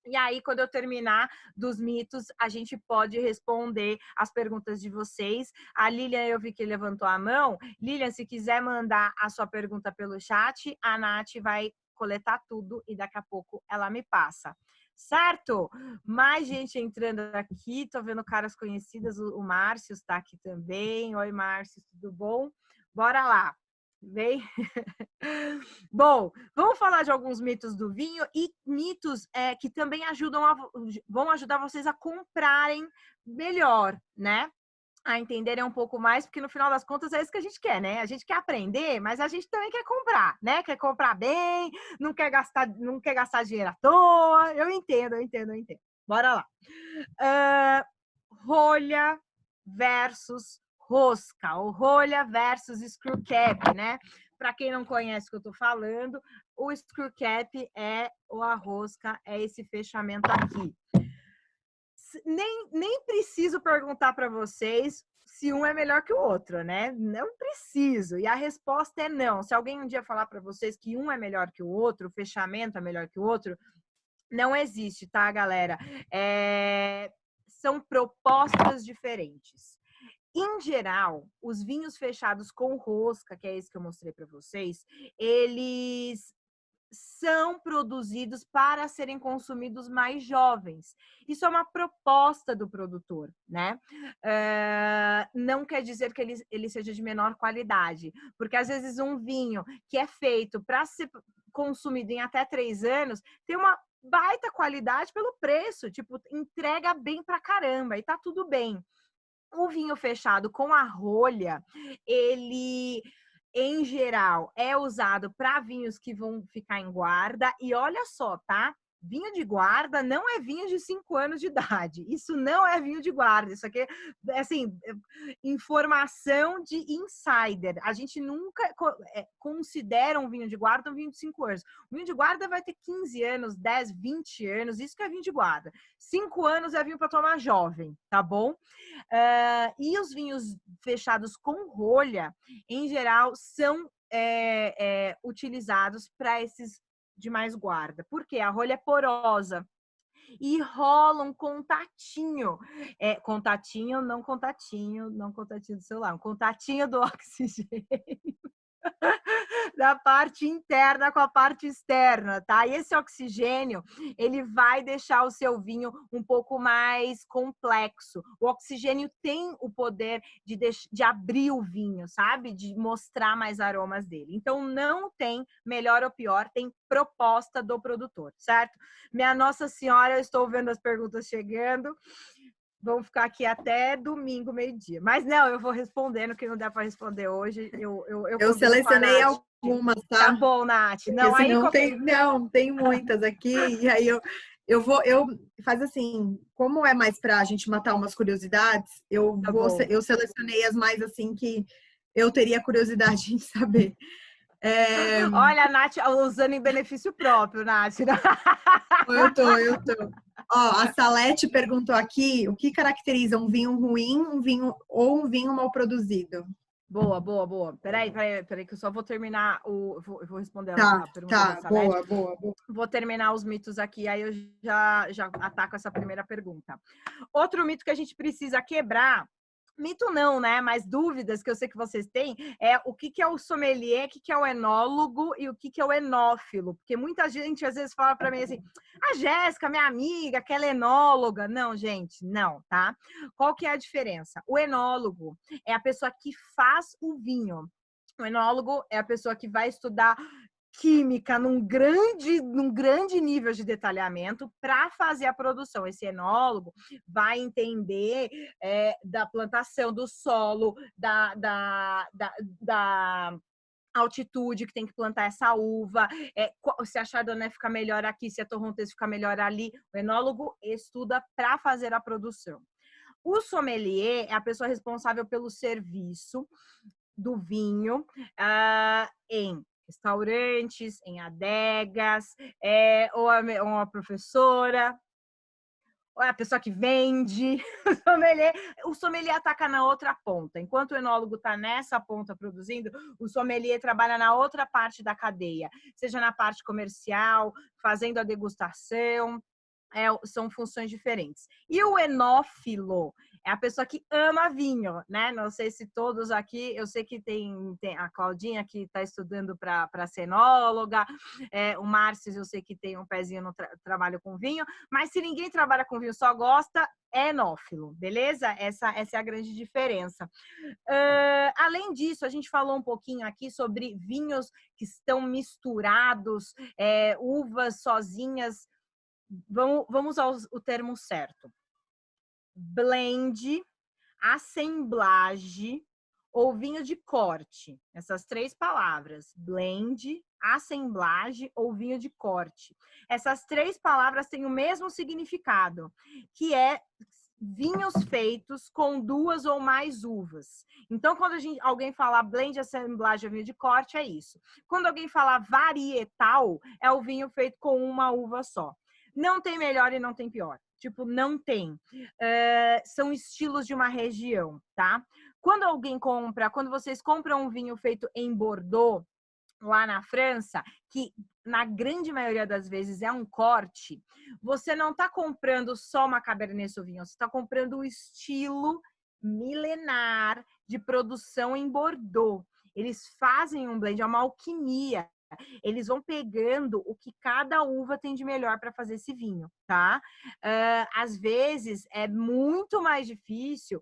E aí, quando eu terminar dos mitos, a gente pode responder as perguntas de vocês. A Lilian, eu vi que levantou a mão. Lilian, se quiser mandar a sua pergunta pelo chat, a Nath vai coletar tudo e daqui a pouco ela me passa. Certo? Mais gente entrando aqui. Tô vendo caras conhecidas. O Márcio está aqui também. Oi, Márcio, tudo bom? Bora lá. Vem. Bom, vamos falar de alguns mitos do vinho e mitos que também vão ajudar vocês a comprarem melhor, né? A entenderem um pouco mais, porque no final das contas é isso que a gente quer, né? A gente quer aprender, mas a gente também quer comprar, né? Quer comprar bem, não quer gastar dinheiro à toa. Eu entendo. Bora lá. Rolha versus rosca, ou rolha versus screw cap, né? Para quem não conhece o que eu tô falando, o screw cap ou a rosca é esse fechamento aqui. Nem preciso perguntar para vocês se um é melhor que o outro, né? Não preciso. E a resposta é não. Se alguém um dia falar para vocês que um é melhor que o outro, o fechamento é melhor que o outro, não existe, tá, galera? São propostas diferentes. Em geral, os vinhos fechados com rosca, que é esse que eu mostrei para vocês, eles são produzidos para serem consumidos mais jovens. Isso é uma proposta do produtor, né? Não quer dizer que ele seja de menor qualidade, porque às vezes um vinho que é feito para ser consumido em até 3 anos tem uma baita qualidade pelo preço, tipo, entrega bem pra caramba e tá tudo bem. O vinho fechado com a rolha, ele, em geral, é usado para vinhos que vão ficar em guarda. E olha só, tá? Vinho de guarda não é vinho de 5 anos de idade. Isso não é vinho de guarda. Isso aqui é, assim, informação de insider. A gente nunca considera um vinho de guarda um vinho de 5 anos. O vinho de guarda vai ter 15 anos, 10, 20 anos. Isso que é vinho de guarda. 5 anos é vinho para tomar jovem, tá bom? E os vinhos fechados com rolha, em geral, são utilizados para esses de mais guarda. Por quê? A rolha é porosa e rola um contatinho. Não contatinho do celular, um contatinho do oxigênio da parte interna com a parte externa, tá? E esse oxigênio, ele vai deixar o seu vinho um pouco mais complexo. O oxigênio tem o poder de abrir o vinho, sabe? De mostrar mais aromas dele. Então, não tem melhor ou pior, tem proposta do produtor, certo? Minha Nossa Senhora, eu estou vendo as perguntas chegando. Vamos ficar aqui até domingo, meio-dia. Mas não, eu vou respondendo, que não dá para responder hoje. Eu selecionei algumas, tá? Tá bom, Nath. Não, aí tem muitas aqui. E aí eu faz assim, como é mais para a gente matar umas curiosidades, eu selecionei as mais assim que eu teria curiosidade em saber. Olha, a Nath usando em benefício próprio, Nath. Eu tô. Ó, a Salete perguntou aqui o que caracteriza um vinho ruim, um vinho mal produzido. Boa, boa, boa. Peraí, que eu só vou terminar eu vou responder a pergunta da Tá, Salete. boa. Vou terminar os mitos aqui, aí eu já ataco essa primeira pergunta. Outro mito que a gente precisa quebrar, mito não, né? Mas dúvidas que eu sei que vocês têm, é o que é o sommelier, o que é o enólogo e o que é o enófilo. Porque muita gente às vezes fala para mim assim, a Jéssica, minha amiga, aquela enóloga. Não, gente, não, tá? Qual que é a diferença? O enólogo é a pessoa que faz o vinho. O enólogo é a pessoa que vai estudar química num grande nível de detalhamento para fazer a produção. Esse enólogo vai entender da plantação, do solo, da altitude que tem que plantar essa uva, se a Chardonnay fica melhor aqui, se a Torrontés fica melhor ali. O enólogo estuda para fazer a produção. O sommelier é a pessoa responsável pelo serviço do vinho em restaurantes, em adegas, ou uma professora, ou é a pessoa que vende. O sommelier ataca na outra ponta. Enquanto o enólogo está nessa ponta produzindo, o sommelier trabalha na outra parte da cadeia, seja na parte comercial, fazendo a degustação. São funções diferentes. E o enófilo é a pessoa que ama vinho, né? Não sei se todos aqui, eu sei que tem a Claudinha que está estudando para ser enóloga, o Márcio eu sei que tem um pezinho no trabalho com vinho, mas se ninguém trabalha com vinho, só gosta, é enófilo, beleza? Essa é a grande diferença. Além disso, a gente falou um pouquinho aqui sobre vinhos que estão misturados, uvas sozinhas. Vamos usar o termo certo. Blend, assemblage ou vinho de corte. Essas três palavras. Blend, assemblage ou vinho de corte. Essas três palavras têm o mesmo significado, que é vinhos feitos com duas ou mais uvas. Então, quando alguém fala blend, assemblage ou vinho de corte, é isso. Quando alguém fala varietal, é o vinho feito com uma uva só. Não tem melhor e não tem pior. Tipo, não tem. São estilos de uma região, tá? Quando vocês compram um vinho feito em Bordeaux, lá na França, que na grande maioria das vezes é um corte, você não está comprando só uma Cabernet Sauvignon, você está comprando o estilo milenar de produção em Bordeaux. Eles fazem um blend, é uma alquimia. Eles vão pegando o que cada uva tem de melhor para fazer esse vinho, tá? Às vezes é muito mais difícil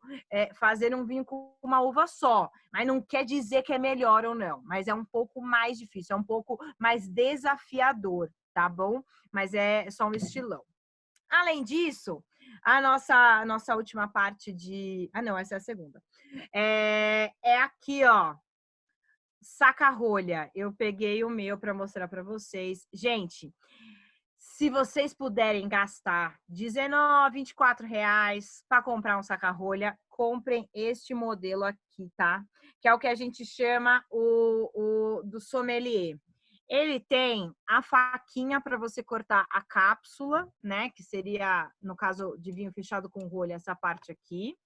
fazer um vinho com uma uva só, mas não quer dizer que é melhor ou não, mas é um pouco mais difícil, é um pouco mais desafiador, tá bom? Mas é só um estilão. Além disso, a nossa última parte de... não, essa é a segunda. É aqui, ó. Saca-rolha, eu peguei o meu para mostrar para vocês. Gente, se vocês puderem gastar R$19, R$24 para comprar um saca-rolha, comprem este modelo aqui, tá? Que é o que a gente chama do sommelier. Ele tem a faquinha para você cortar a cápsula, né? Que seria, no caso de vinho fechado com rolha, essa parte aqui.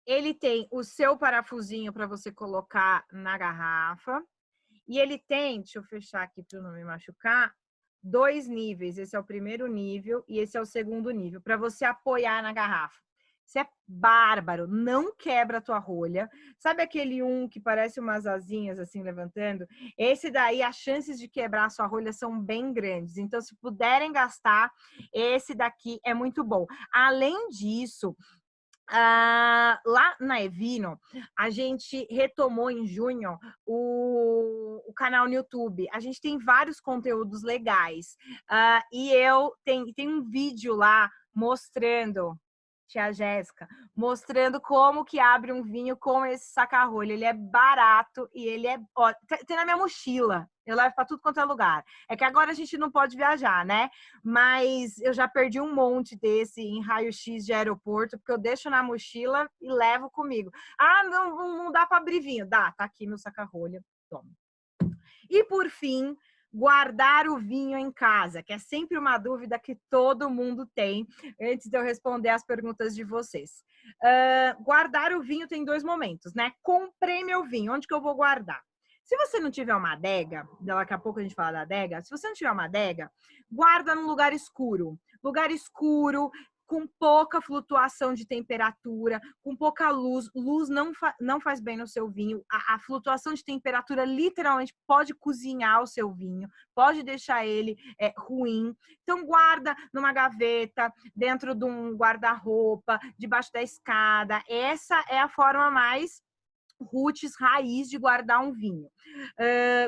Ele tem o seu parafusinho para você colocar na garrafa. E ele tem, deixa eu fechar aqui para não me machucar, 2 níveis. Esse é o primeiro nível e esse é o segundo nível, para você apoiar na garrafa. Isso é bárbaro, não quebra a tua rolha. Sabe aquele que parece umas asinhas assim levantando? Esse daí, as chances de quebrar a sua rolha são bem grandes. Então, se puderem gastar, esse daqui é muito bom. Além disso, lá na Evino, a gente retomou em junho o canal no YouTube. A gente tem vários conteúdos legais. E tem um vídeo lá mostrando, tia Jéssica, mostrando como que abre um vinho com esse saca-rolha. Ele é barato e ele é... Ó, tem na minha mochila. Eu levo para tudo quanto é lugar. É que agora a gente não pode viajar, né? Mas eu já perdi um monte desse em raio-x de aeroporto, porque eu deixo na mochila e levo comigo. Não dá para abrir vinho. Dá, tá aqui meu saca-rolha. Toma. E por fim, guardar o vinho em casa, que é sempre uma dúvida que todo mundo tem, antes de eu responder as perguntas de vocês. Guardar o vinho tem 2 momentos, né? Comprei meu vinho, onde que eu vou guardar? Se você não tiver uma adega, daqui a pouco a gente fala da adega, se você não tiver uma adega, guarda num lugar escuro. Lugar escuro, com pouca flutuação de temperatura, com pouca luz. Luz não faz bem no seu vinho. A flutuação de temperatura literalmente pode cozinhar o seu vinho, pode deixar ele ruim. Então, guarda numa gaveta, dentro de um guarda-roupa, debaixo da escada. Essa é a forma mais roots, raiz de guardar um vinho,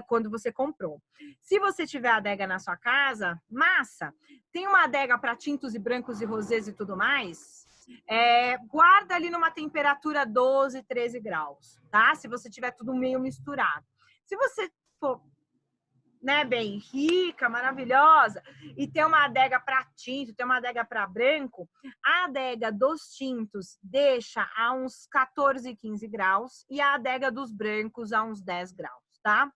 quando você comprou. Se você tiver adega na sua casa, massa! Tem uma adega para tintos e brancos e rosés e tudo mais, guarda ali numa temperatura 12, 13 graus, tá? Se você tiver tudo meio misturado. Se você for, né, bem rica, maravilhosa, e tem uma adega para tinto, tem uma adega para branco, a adega dos tintos deixa a uns 14, 15 graus e a adega dos brancos a uns 10 graus, tá?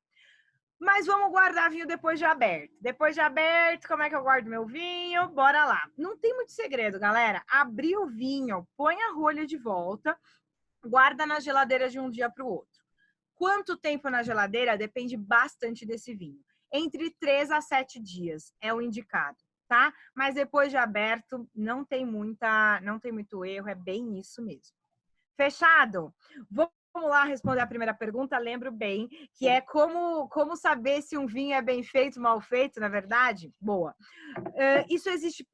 Mas vamos guardar vinho depois de aberto. Depois de aberto, como é que eu guardo meu vinho? Bora lá. Não tem muito segredo, galera. Abrir o vinho, põe a rolha de volta, guarda na geladeira de um dia para o outro. Quanto tempo na geladeira depende bastante desse vinho. Entre 3 a 7 dias é o indicado, tá? Mas depois de aberto, não tem muito erro, é bem isso mesmo. Fechado? Vamos lá responder a primeira pergunta. Lembro bem que é como saber se um vinho é bem feito, mal feito, na verdade? Boa. Isso exige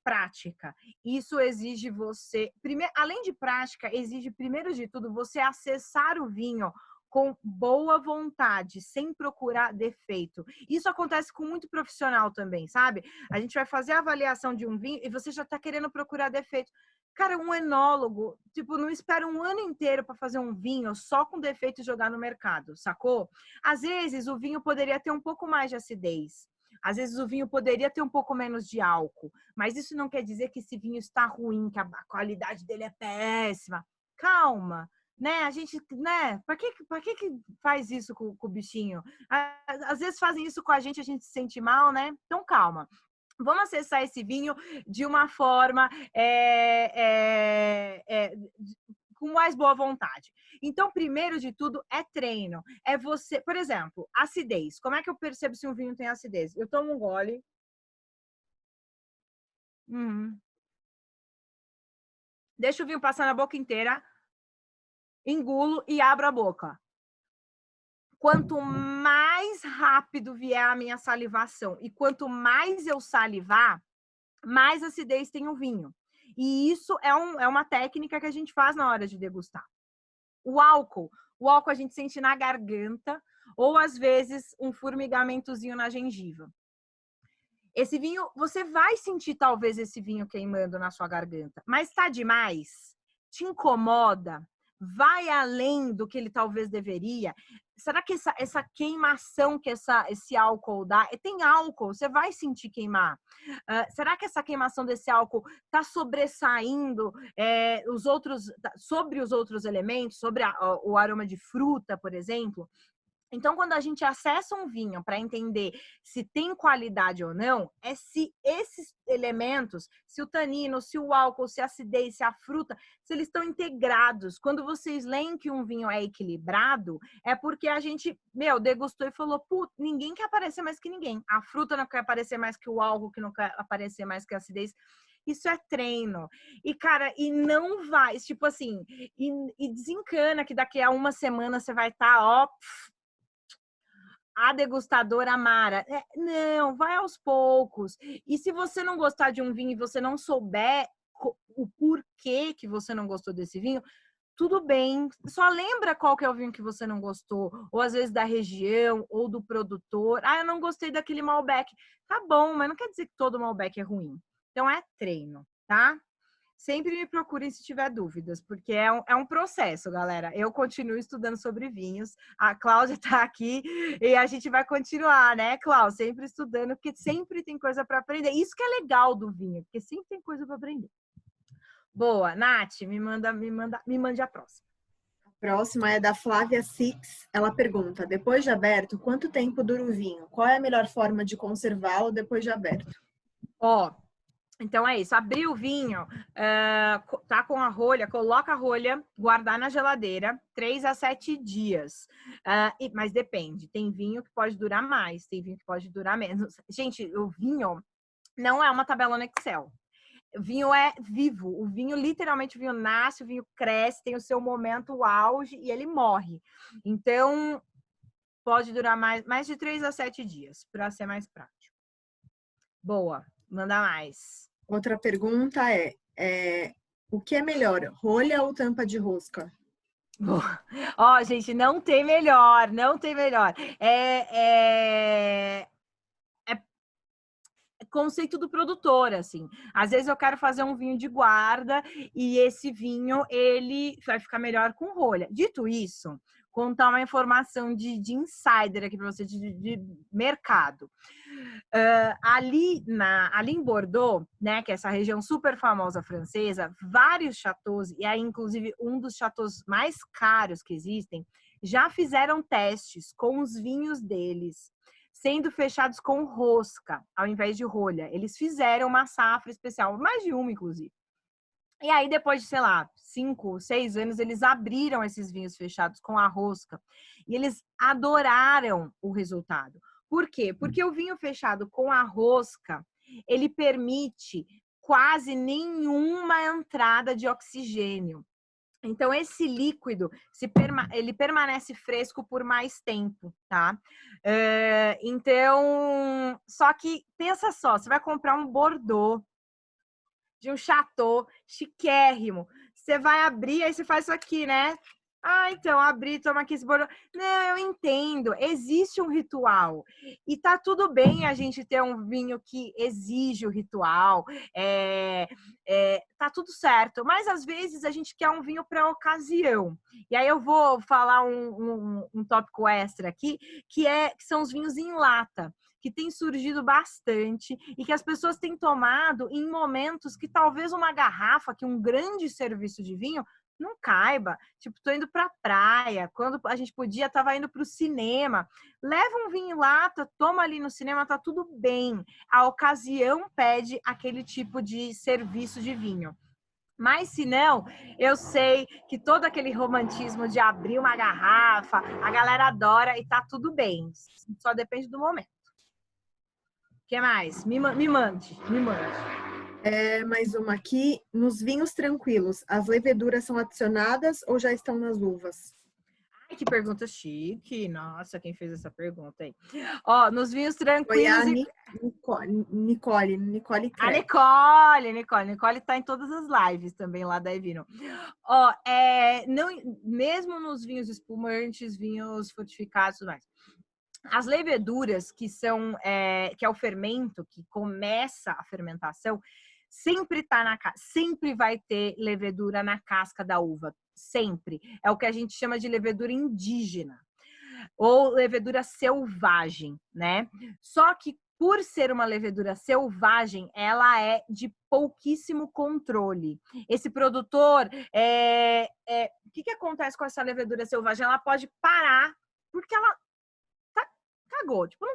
prática. Isso exige você... além de prática, exige, primeiro de tudo, você acessar o vinho com boa vontade, sem procurar defeito. Isso acontece com muito profissional também, sabe? A gente vai fazer a avaliação de um vinho e você já está querendo procurar defeito. Cara, um enólogo, tipo, não espera um ano inteiro para fazer um vinho só com defeito e jogar no mercado, sacou? Às vezes, o vinho poderia ter um pouco mais de acidez. Às vezes, o vinho poderia ter um pouco menos de álcool. Mas isso não quer dizer que esse vinho está ruim, que a qualidade dele é péssima. Calma, né? A gente, né? Para que faz isso com o bichinho? Às vezes fazem isso com a gente se sente mal, né? Então, calma. Vamos acessar esse vinho de uma forma com mais boa vontade. Então, primeiro de tudo, é treino. É você, por exemplo, acidez. Como é que eu percebo se um vinho tem acidez? Eu tomo um gole. Deixo o vinho passar na boca inteira. Engulo e abro a boca. Quanto mais rápido vier a minha salivação e quanto mais eu salivar, mais acidez tem o vinho. E isso é uma técnica que a gente faz na hora de degustar. O álcool a gente sente na garganta ou, às vezes, um formigamentozinho na gengiva. Esse vinho, você vai sentir talvez esse vinho queimando na sua garganta, mas está demais? Te incomoda? Vai além do que ele talvez deveria? Será que essa queimação que esse álcool dá... Tem álcool, você vai sentir queimar. Será que essa queimação desse álcool está sobressaindo sobre os outros elementos, sobre o aroma de fruta, por exemplo? Então, quando a gente acessa um vinho para entender se tem qualidade ou não, é se esses elementos, se o tanino, se o álcool, se a acidez, se a fruta, se eles estão integrados. Quando vocês leem que um vinho é equilibrado, é porque a gente, degustou e falou, putz, ninguém quer aparecer mais que ninguém. A fruta não quer aparecer mais que o álcool, que não quer aparecer mais que a acidez. Isso é treino. E, cara, e não vai, tipo assim, e desencana que daqui a uma semana você vai estar, a degustadora Mara. Não, vai aos poucos. E se você não gostar de um vinho e você não souber o porquê que você não gostou desse vinho, tudo bem. Só lembra qual que é o vinho que você não gostou. Ou às vezes da região, ou do produtor. Eu não gostei daquele Malbec. Tá bom, mas não quer dizer que todo Malbec é ruim. Então é treino, tá? Sempre me procurem se tiver dúvidas, porque é um processo, galera. Eu continuo estudando sobre vinhos. A Cláudia está aqui e a gente vai continuar, né, Cláudia? Sempre estudando, porque sempre tem coisa para aprender. Isso que é legal do vinho, porque sempre tem coisa para aprender. Boa, Nath, me mande a próxima. Próxima é da Flávia Six. Ela pergunta: depois de aberto, quanto tempo dura o vinho? Qual é a melhor forma de conservá-lo depois de aberto? Ó, então é isso. Abrir o vinho, tá com a rolha, coloca a rolha, guardar na geladeira 3 a 7 dias. Mas depende. Tem vinho que pode durar mais, tem vinho que pode durar menos. Gente, o vinho não é uma tabela no Excel. O vinho é vivo. O vinho, literalmente, o vinho nasce, o vinho cresce, tem o seu momento, o auge, e ele morre. Então, pode durar mais de 3 a 7 dias, para ser mais prático. Boa, manda mais. Outra pergunta é o que é melhor, rolha ou tampa de rosca? Ó, gente, não tem melhor, não tem melhor. É conceito do produtor, assim. Às vezes eu quero fazer um vinho de guarda e esse vinho, ele vai ficar melhor com rolha. Dito isso, contar uma informação de insider aqui para você, de mercado. Ali em Bordeaux, né, que é essa região super famosa francesa, vários chateaus, e aí inclusive um dos chateaus mais caros que existem, já fizeram testes com os vinhos deles, sendo fechados com rosca, ao invés de rolha. Eles fizeram uma safra especial, mais de uma, inclusive. E aí, depois de, sei lá, 5, 6 anos, eles abriram esses vinhos fechados com a rosca. E eles adoraram o resultado. Por quê? Porque o vinho fechado com a rosca, ele permite quase nenhuma entrada de oxigênio. Então, esse líquido, ele permanece fresco por mais tempo, tá? Então, só que, pensa só, você vai comprar um Bordeaux de um chateau chiquérrimo. Você vai abrir, aí você faz isso aqui, né? Então, abri, toma aqui esse Bordeaux. Não, eu entendo. Existe um ritual. E tá tudo bem a gente ter um vinho que exige o ritual. Tá tudo certo. Mas, às vezes, a gente quer um vinho para ocasião. E aí eu vou falar um tópico extra aqui, que são os vinhos em lata, que tem surgido bastante e que as pessoas têm tomado em momentos que talvez uma garrafa, que um grande serviço de vinho, não caiba. Tipo, tô indo pra praia, quando a gente podia, tava indo pro cinema. Leva um vinho em lata, toma ali no cinema, tá tudo bem. A ocasião pede aquele tipo de serviço de vinho. Mas se não, eu sei que todo aquele romantismo de abrir uma garrafa, a galera adora e tá tudo bem. Só depende do momento. O que mais? Me mande. Mais uma aqui. Nos vinhos tranquilos, as leveduras são adicionadas ou já estão nas uvas? Ai, que pergunta chique. Nossa, quem fez essa pergunta aí? Ó, nos vinhos tranquilos... Foi a Nicole A Nicole tá em todas as lives também lá da Evino. Ó, não, mesmo nos vinhos espumantes, vinhos fortificados e tudo mais. As leveduras, que é o fermento que começa a fermentação, sempre vai ter levedura na casca da uva, sempre. É o que a gente chama de levedura indígena ou levedura selvagem, né? Só que por ser uma levedura selvagem, ela é de pouquíssimo controle. Esse produtor, o que acontece com essa levedura selvagem? Ela pode parar porque ela cagou, tipo,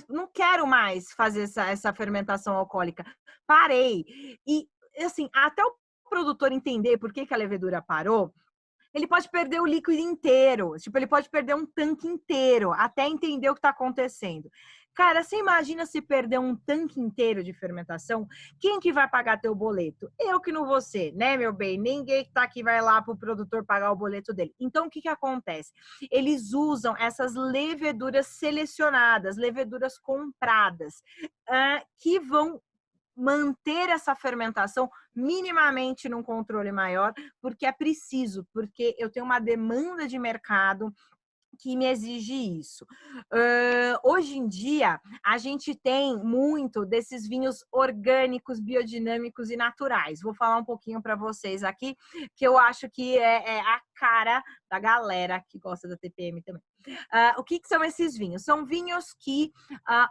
não quero mais fazer essa fermentação alcoólica. Parei. E, assim, até o produtor entender por que a levedura parou, ele pode perder o líquido inteiro. Tipo, ele pode perder um tanque inteiro até entender o que está acontecendo. Cara, você imagina se perder um tanque inteiro de fermentação? Quem que vai pagar teu boleto? Eu que não vou ser, né, meu bem? Ninguém que tá aqui vai lá pro produtor pagar o boleto dele. Então, o que acontece? Eles usam essas leveduras selecionadas, leveduras compradas, que vão manter essa fermentação minimamente num controle maior, porque é preciso, porque eu tenho uma demanda de mercado que me exige isso. Hoje em dia, a gente tem muito desses vinhos orgânicos, biodinâmicos e naturais. Vou falar um pouquinho para vocês aqui, que eu acho que é a cara da galera que gosta da TPM também. O que são esses vinhos? São vinhos que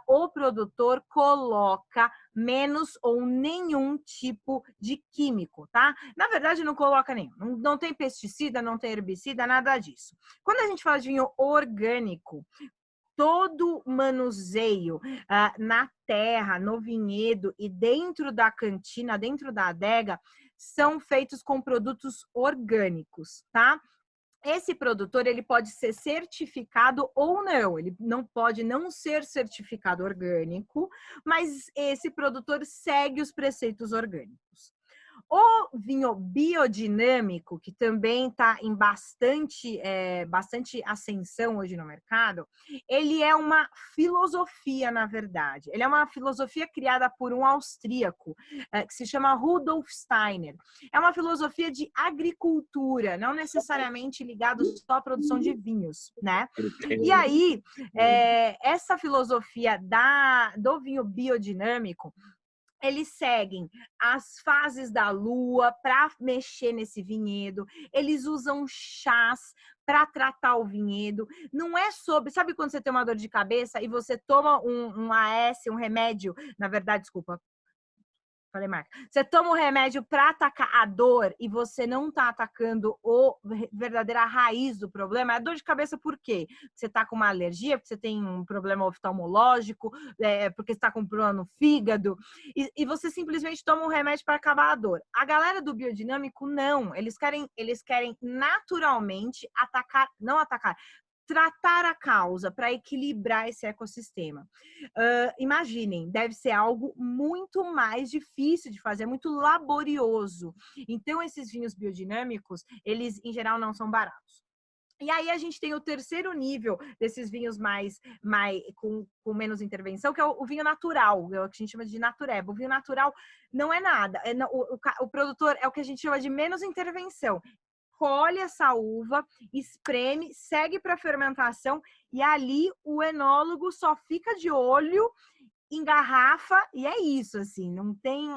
o produtor coloca menos ou nenhum tipo de químico, tá? Na verdade, não coloca nenhum. Não tem pesticida, não tem herbicida, nada disso. Quando a gente fala de vinho orgânico, todo manuseio na terra, no vinhedo e dentro da cantina, dentro da adega, são feitos com produtos orgânicos, tá? Esse produtor, ele pode ser certificado ou não, ele não pode não ser certificado orgânico, mas esse produtor segue os preceitos orgânicos. O vinho biodinâmico, que também está em bastante ascensão hoje no mercado, ele é uma filosofia, na verdade. Ele é uma filosofia criada por um austríaco, que se chama Rudolf Steiner. É uma filosofia de agricultura, não necessariamente ligado só à produção de vinhos, né? E aí, essa filosofia do vinho biodinâmico, eles seguem as fases da lua para mexer nesse vinhedo, eles usam chás para tratar o vinhedo. Não é sobre... Sabe quando você tem uma dor de cabeça e você toma um AS, um remédio... Na verdade, desculpa, falei marca. Você toma um remédio para atacar a dor e você não está atacando a verdadeira raiz do problema. É a dor de cabeça por quê? Você está com uma alergia, porque você tem um problema oftalmológico, porque você está com um problema no fígado, e você simplesmente toma um remédio para acabar a dor. A galera do biodinâmico, não. Eles querem naturalmente tratar a causa para equilibrar esse ecossistema. Imaginem, deve ser algo muito mais difícil de fazer, muito laborioso. Então, esses vinhos biodinâmicos, eles, em geral, não são baratos. E aí a gente tem o terceiro nível desses vinhos com menos intervenção, que é o vinho natural, é o que a gente chama de natureba. O vinho natural não é nada. O produtor é o que a gente chama de menos intervenção. Colhe essa uva, espreme, segue para fermentação e ali o enólogo só fica de olho, engarrafa e é isso, assim, não tem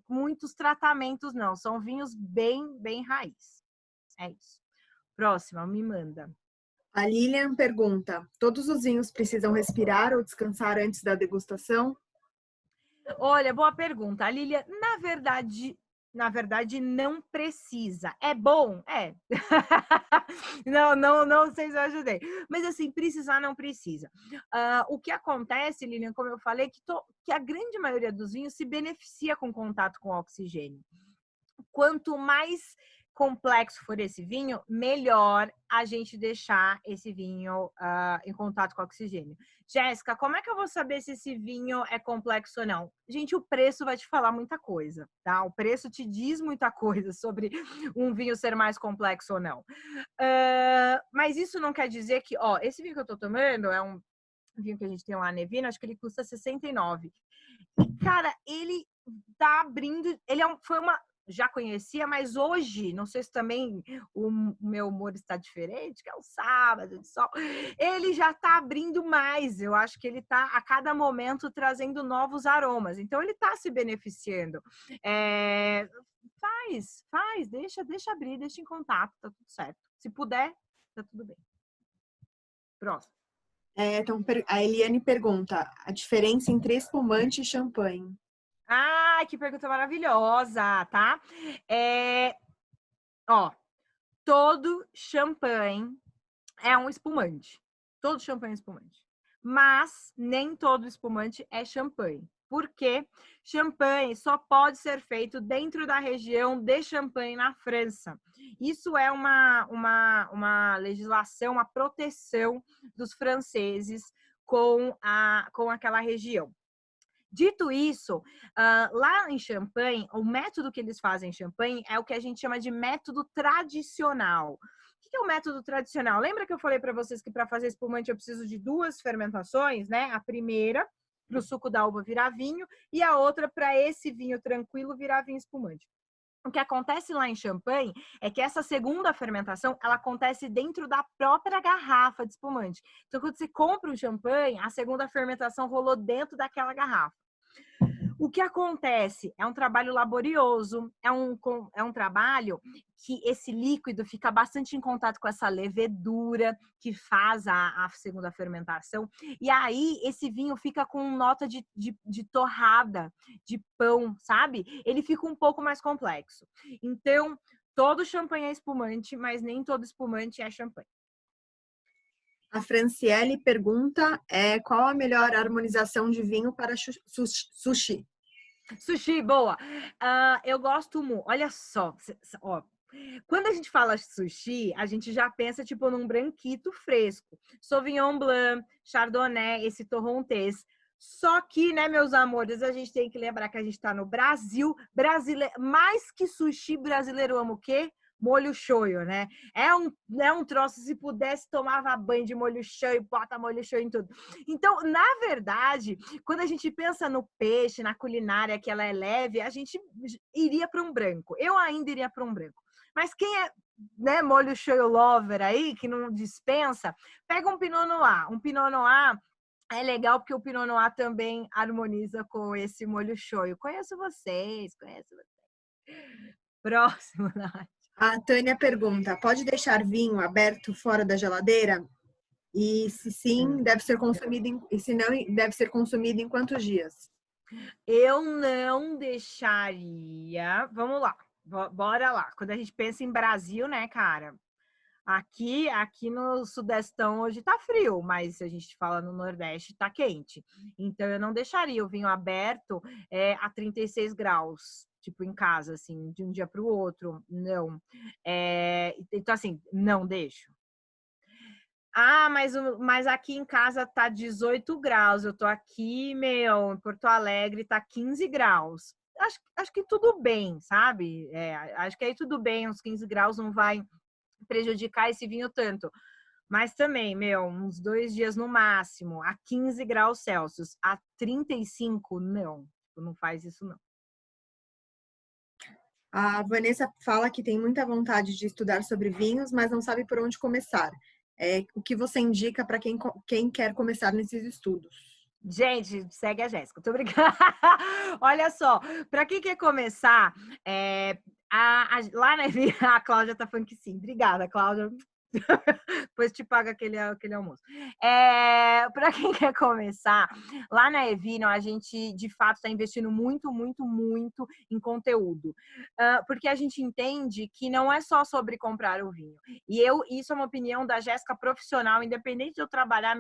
muitos tratamentos não, são vinhos bem raiz. É isso. Próxima, me manda. A Lilian pergunta: todos os vinhos precisam respirar ou descansar antes da degustação? Olha, boa pergunta. A Lilian, na verdade, não precisa. É bom? É. Não sei se eu ajudei. Mas, assim, precisar não precisa. O que acontece, Lilian, como eu falei, que a grande maioria dos vinhos se beneficia com contato com oxigênio. Quanto mais complexo for esse vinho, melhor a gente deixar esse vinho em contato com oxigênio. Jéssica, como é que eu vou saber se esse vinho é complexo ou não? Gente, o preço vai te falar muita coisa, tá? O preço te diz muita coisa sobre um vinho ser mais complexo ou não. Mas isso não quer dizer que, esse vinho que eu tô tomando é um vinho que a gente tem lá, Nevino, acho que ele custa 69. E, cara, ele tá abrindo, já conhecia, mas hoje, não sei se também o meu humor está diferente, que é o sábado de sol, ele já está abrindo mais. Eu acho que ele está a cada momento trazendo novos aromas. Então ele está se beneficiando. Faz, deixa abrir, deixa em contato, tá tudo certo. Se puder, tá tudo bem. Próximo. Então, a Eliane pergunta: a diferença entre espumante e champanhe? Ah, que pergunta maravilhosa, tá? Todo champanhe é um espumante. Todo champanhe é espumante. Mas nem todo espumante é champanhe. Por quê? Champanhe só pode ser feito dentro da região de Champagne, na França. Isso é uma legislação, uma proteção dos franceses com aquela região. Dito isso, lá em Champagne, o método que eles fazem em Champagne é o que a gente chama de método tradicional. O que é o método tradicional? Lembra que eu falei para vocês que para fazer espumante eu preciso de 2 fermentações, né? A primeira para o suco da uva virar vinho e a outra para esse vinho tranquilo virar vinho espumante. O que acontece lá em Champagne é que essa segunda fermentação, ela acontece dentro da própria garrafa de espumante. Então, quando você compra um champanhe, a segunda fermentação rolou dentro daquela garrafa. O que acontece? É um trabalho laborioso, é um trabalho que esse líquido fica bastante em contato com essa levedura que faz a segunda fermentação. E aí, esse vinho fica com nota de torrada, de pão, sabe? Ele fica um pouco mais complexo. Então, todo champanhe é espumante, mas nem todo espumante é champanhe. A Franciele pergunta qual a melhor harmonização de vinho para sushi? Sushi, boa. Eu gosto muito. Olha só, ó. Quando a gente fala sushi, a gente já pensa tipo num branquito fresco. Sauvignon Blanc, Chardonnay, esse Torrontés. Só que, né, meus amores, a gente tem que lembrar que a gente tá no Brasil. Mais que sushi, brasileiro ama o quê? Molho shoyu, né? É um troço, se pudesse, tomava banho de molho shoyu, bota molho shoyu em tudo. Então, na verdade, quando a gente pensa no peixe, na culinária, que ela é leve, a gente iria para um branco. Eu ainda iria para um branco. Mas quem é, né, molho shoyu lover aí, que não dispensa, pega um Pinot Noir. Um Pinot Noir é legal porque o Pinot Noir também harmoniza com esse molho shoyu. Conheço vocês. Próximo, Nath. A Tânia pergunta, pode deixar vinho aberto fora da geladeira? E se sim, deve ser consumido e se não, deve ser consumido em quantos dias? Eu não deixaria. Vamos lá, bora lá. Quando a gente pensa em Brasil, né, cara? Aqui no Sudestão hoje tá frio, mas se a gente fala no Nordeste, tá quente. Então eu não deixaria o vinho aberto a 36 graus, tipo em casa, assim, de um dia para o outro. Não. Então, assim, não deixo. Mas aqui em casa tá 18 graus. Eu tô aqui, em Porto Alegre tá 15 graus. Acho que tudo bem, sabe? Acho que aí tudo bem, uns 15 graus não vai prejudicar esse vinho tanto. Mas também, uns 2 dias no máximo, a 15 graus Celsius. A 35, não. Não faz isso, não. A Vanessa fala que tem muita vontade de estudar sobre vinhos, mas não sabe por onde começar. O que você indica para quem quer começar nesses estudos? Gente, segue a Jéssica. Tô brincando. Olha só, para quem quer começar, lá na a Cláudia tá falando que sim. Obrigada, Cláudia. Depois te paga aquele almoço. Para quem quer começar, lá na Evino, a gente de fato está investindo muito, muito, muito em conteúdo. Porque a gente entende que não é só sobre comprar o vinho. E isso é uma opinião da Jéssica profissional, independente de eu trabalhar,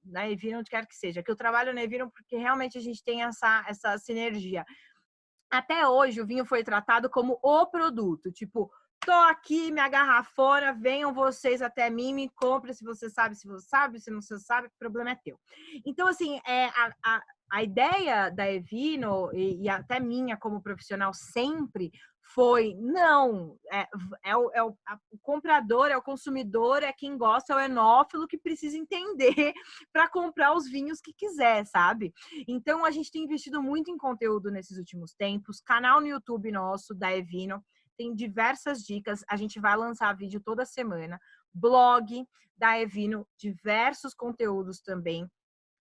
na Evino, onde quer que seja, que eu trabalho na Evino porque realmente a gente tem essa sinergia. Até hoje, o vinho foi tratado como o produto, tipo, tô aqui, minha garrafona, venham vocês até mim, me comprem se você sabe, se não você sabe, o problema é teu. Então, assim, a ideia da Evino, e até minha como profissional sempre, foi, não, o comprador, é o consumidor, é quem gosta, é o enófilo que precisa entender para comprar os vinhos que quiser, sabe? Então, a gente tem investido muito em conteúdo nesses últimos tempos, canal no YouTube nosso, da Evino, tem diversas dicas, a gente vai lançar vídeo toda semana, blog da Evino, diversos conteúdos também,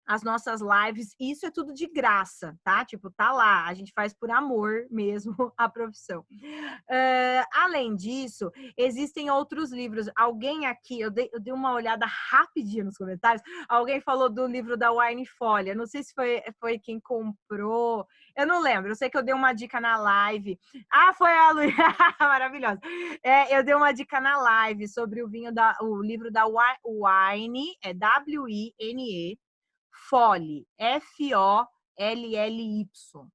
as nossas lives, isso é tudo de graça, tá? Tipo, tá lá, a gente faz por amor mesmo a profissão. Além disso, existem outros livros. Alguém aqui, eu dei uma olhada rapidinho nos comentários, alguém falou do livro da Wine Folha, não sei se foi quem comprou, eu não lembro, eu sei que eu dei uma dica na live. Foi a Luísa, maravilhosa. Eu dei uma dica na live sobre o livro da Wine, WINE, Folly, FOLLY,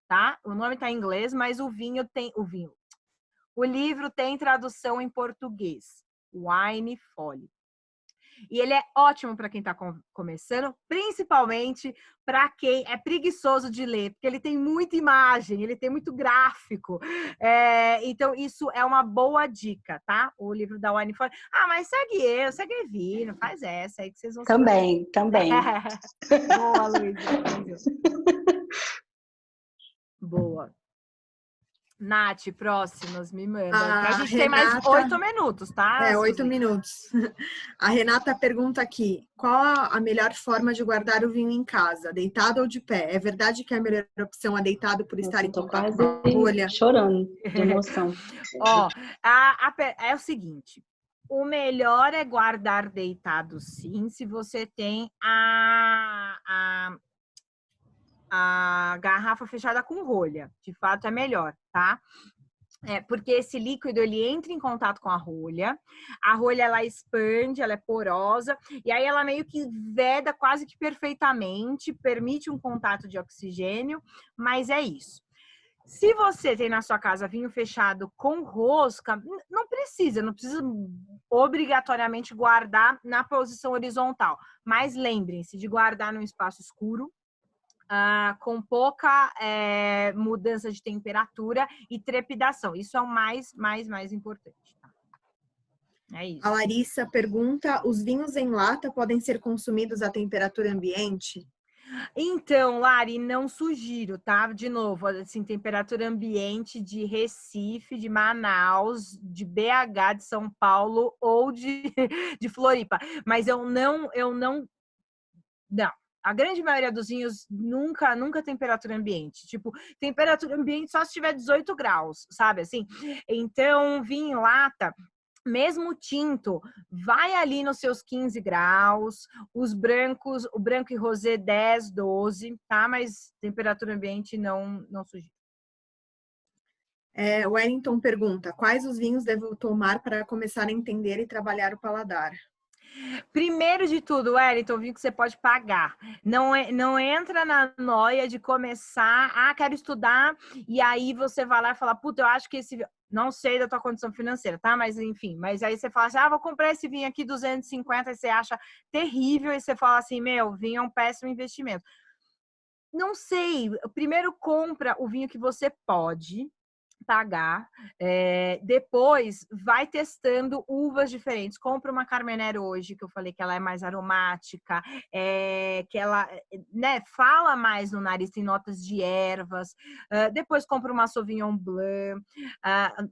tá? O nome tá em inglês, mas o livro tem tradução em português. Wine Folly. E ele é ótimo para quem está começando, principalmente para quem é preguiçoso de ler, porque ele tem muita imagem, ele tem muito gráfico. Então, isso é uma boa dica, tá? O livro da Wine Folly. Mas segue a Evino, faz essa aí que vocês vão Também. Boa, Luísa. Boa. Nath, próximas, me manda. Pra A gente ter mais Renata, 8 minutos, tá, 8 Suzy? minutos. A Renata pergunta aqui: qual a melhor forma de guardar o vinho em casa, deitado ou de pé? É verdade que a melhor opção é deitado por estar Nossa, em eu tô contato quase com a rolha? chorando de emoção. Ó, é o seguinte, o melhor é guardar deitado, sim, se você tem a garrafa fechada com rolha. De fato, é melhor, tá? Porque esse líquido, ele entra em contato com a rolha ela expande, ela é porosa, e aí ela meio que veda quase que perfeitamente, permite um contato de oxigênio, mas é isso. Se você tem na sua casa vinho fechado com rosca, não precisa obrigatoriamente guardar na posição horizontal, mas lembrem-se de guardar num espaço escuro, com pouca mudança de temperatura e trepidação. Isso é o mais importante. Tá? É isso. A Larissa pergunta: os vinhos em lata podem ser consumidos a temperatura ambiente? Então, Lari, não sugiro, tá? De novo, assim, temperatura ambiente de Recife, de Manaus, de BH, de São Paulo ou de Floripa. Mas eu não. A grande maioria dos vinhos nunca temperatura ambiente. Tipo, temperatura ambiente só se tiver 18 graus, sabe assim? Então, vinho em lata, mesmo tinto, vai ali nos seus 15 graus. Os brancos, o branco e rosé 10, 12, tá? Mas temperatura ambiente não sugiro. O Wellington pergunta: quais os vinhos devo tomar para começar a entender e trabalhar o paladar? Primeiro de tudo, Wellington, vinho que você pode pagar. Não entra na noia de começar, quero estudar, e aí você vai lá e fala, puta, eu acho que esse... Não sei da tua condição financeira, tá? Mas enfim, mas aí você fala assim, vou comprar esse vinho aqui 250, e você acha terrível, e você fala assim, meu, vinho é um péssimo investimento. Não sei, primeiro compra o vinho que você pode pagar, depois vai testando uvas diferentes. Compra uma Carmenère hoje, que eu falei que ela é mais aromática, que ela, né, fala mais no nariz, tem notas de ervas. Depois compra uma Sauvignon Blanc.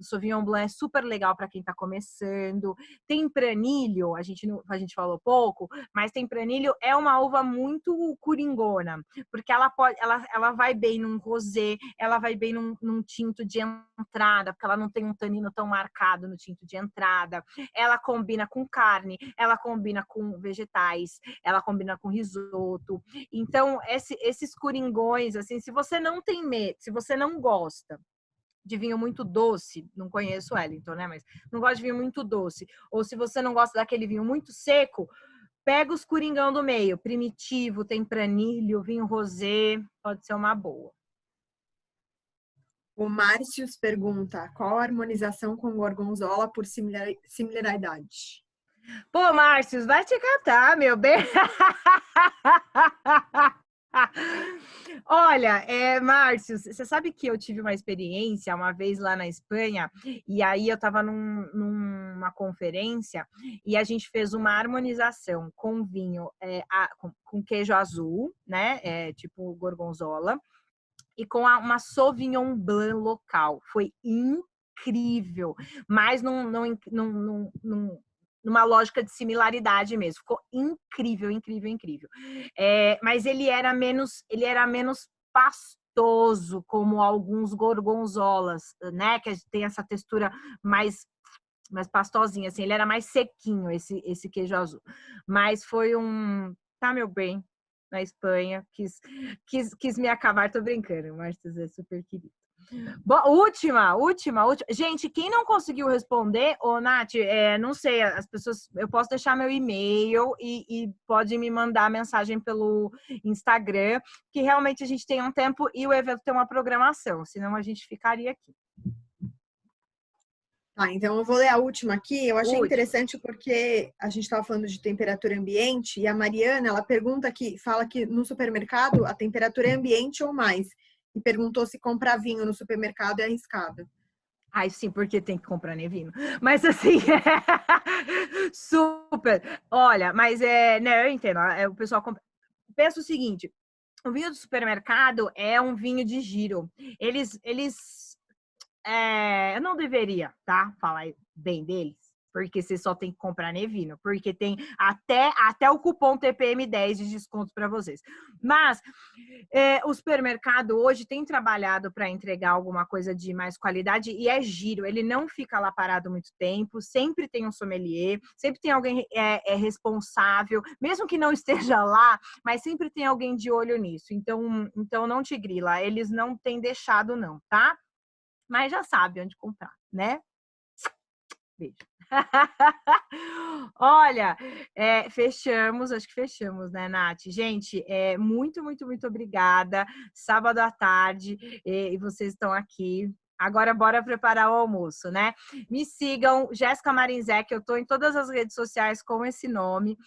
Sauvignon Blanc é super legal para quem está começando. Tempranillo, a gente falou pouco, mas Tempranillo é uma uva muito coringona, porque ela vai bem num rosé, ela vai bem num tinto de entrada, porque ela não tem um tanino tão marcado no tinto de entrada. Ela combina com carne, ela combina com vegetais, ela combina com risoto. Então, esses coringões, assim, se você não tem medo, se você não gosta de vinho muito doce, não conheço Wellington, né? Mas não gosta de vinho muito doce, ou se você não gosta daquele vinho muito seco, pega os coringão do meio, primitivo, tempranilho, vinho rosé, pode ser uma boa. O Márcios pergunta: qual a harmonização com gorgonzola por similaridade? Pô, Márcios, vai te catar, meu bem. Olha, Márcios, você sabe que eu tive uma experiência uma vez lá na Espanha, e aí eu estava numa conferência e a gente fez uma harmonização com vinho, com queijo azul, né? Tipo gorgonzola, e com uma Sauvignon Blanc local. Foi incrível, mas numa lógica de similaridade mesmo. Ficou incrível, incrível, incrível. Mas ele era menos pastoso, como alguns gorgonzolas, né? Que tem essa textura mais pastosinha, assim. Ele era mais sequinho, esse queijo azul. Mas foi tá, meu bem, na Espanha, quis me acabar, tô brincando, o Márcio é super querido. Bom, última. Gente, quem não conseguiu responder, Nath, não sei, as pessoas, eu posso deixar meu e-mail e pode me mandar mensagem pelo Instagram, que realmente a gente tem um tempo e o evento tem uma programação, senão a gente ficaria aqui. Tá, então eu vou ler a última aqui. Eu achei interessante porque a gente estava falando de temperatura ambiente e a Mariana, ela fala que no supermercado a temperatura é ambiente ou mais. E perguntou se comprar vinho no supermercado é arriscado. Ai, sim, porque tem que comprar vinho. Mas assim, super. Olha, mas né, eu entendo. O pessoal pensa o seguinte: o vinho do supermercado é um vinho de giro. Eles eu não deveria, tá? Falar bem deles. Porque você só tem que comprar Nevino, porque tem até o cupom TPM10 de desconto para vocês. Mas o supermercado hoje tem trabalhado para entregar alguma coisa de mais qualidade e é giro, ele não fica lá parado muito tempo, sempre tem um sommelier, sempre tem alguém responsável, mesmo que não esteja lá, mas sempre tem alguém de olho nisso. Então não te grila, eles não têm deixado não, tá? Mas já sabe onde comprar, né? Beijo. Olha, fechamos, acho que fechamos, né, Nath? Gente, muito, muito, muito obrigada. Sábado à tarde, e vocês estão aqui. Agora, bora preparar o almoço, né? Me sigam, Jéssica Marinzec, eu estou em todas as redes sociais com esse nome.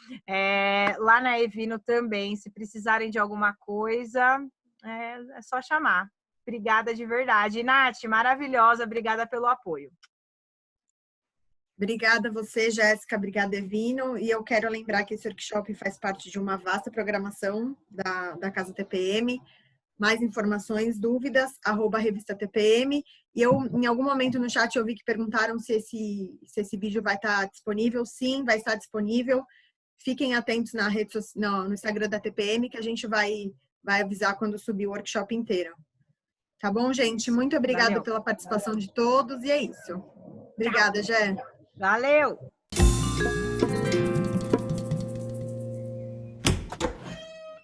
Lá na Evino também, se precisarem de alguma coisa, é só chamar. Obrigada de verdade. Nath, maravilhosa, obrigada pelo apoio. Obrigada a você, Jéssica. Obrigada, Evino. E eu quero lembrar que esse workshop faz parte de uma vasta programação da Casa TPM. Mais informações, dúvidas, @revista TPM. E eu, em algum momento no chat, eu vi que perguntaram se esse vídeo vai estar disponível. Sim, vai estar disponível. Fiquem atentos no Instagram da TPM, que a gente vai avisar quando subir o workshop inteiro. Tá bom, gente? Muito obrigada pela participação de todos. E é isso. Obrigada, Jé. Valeu!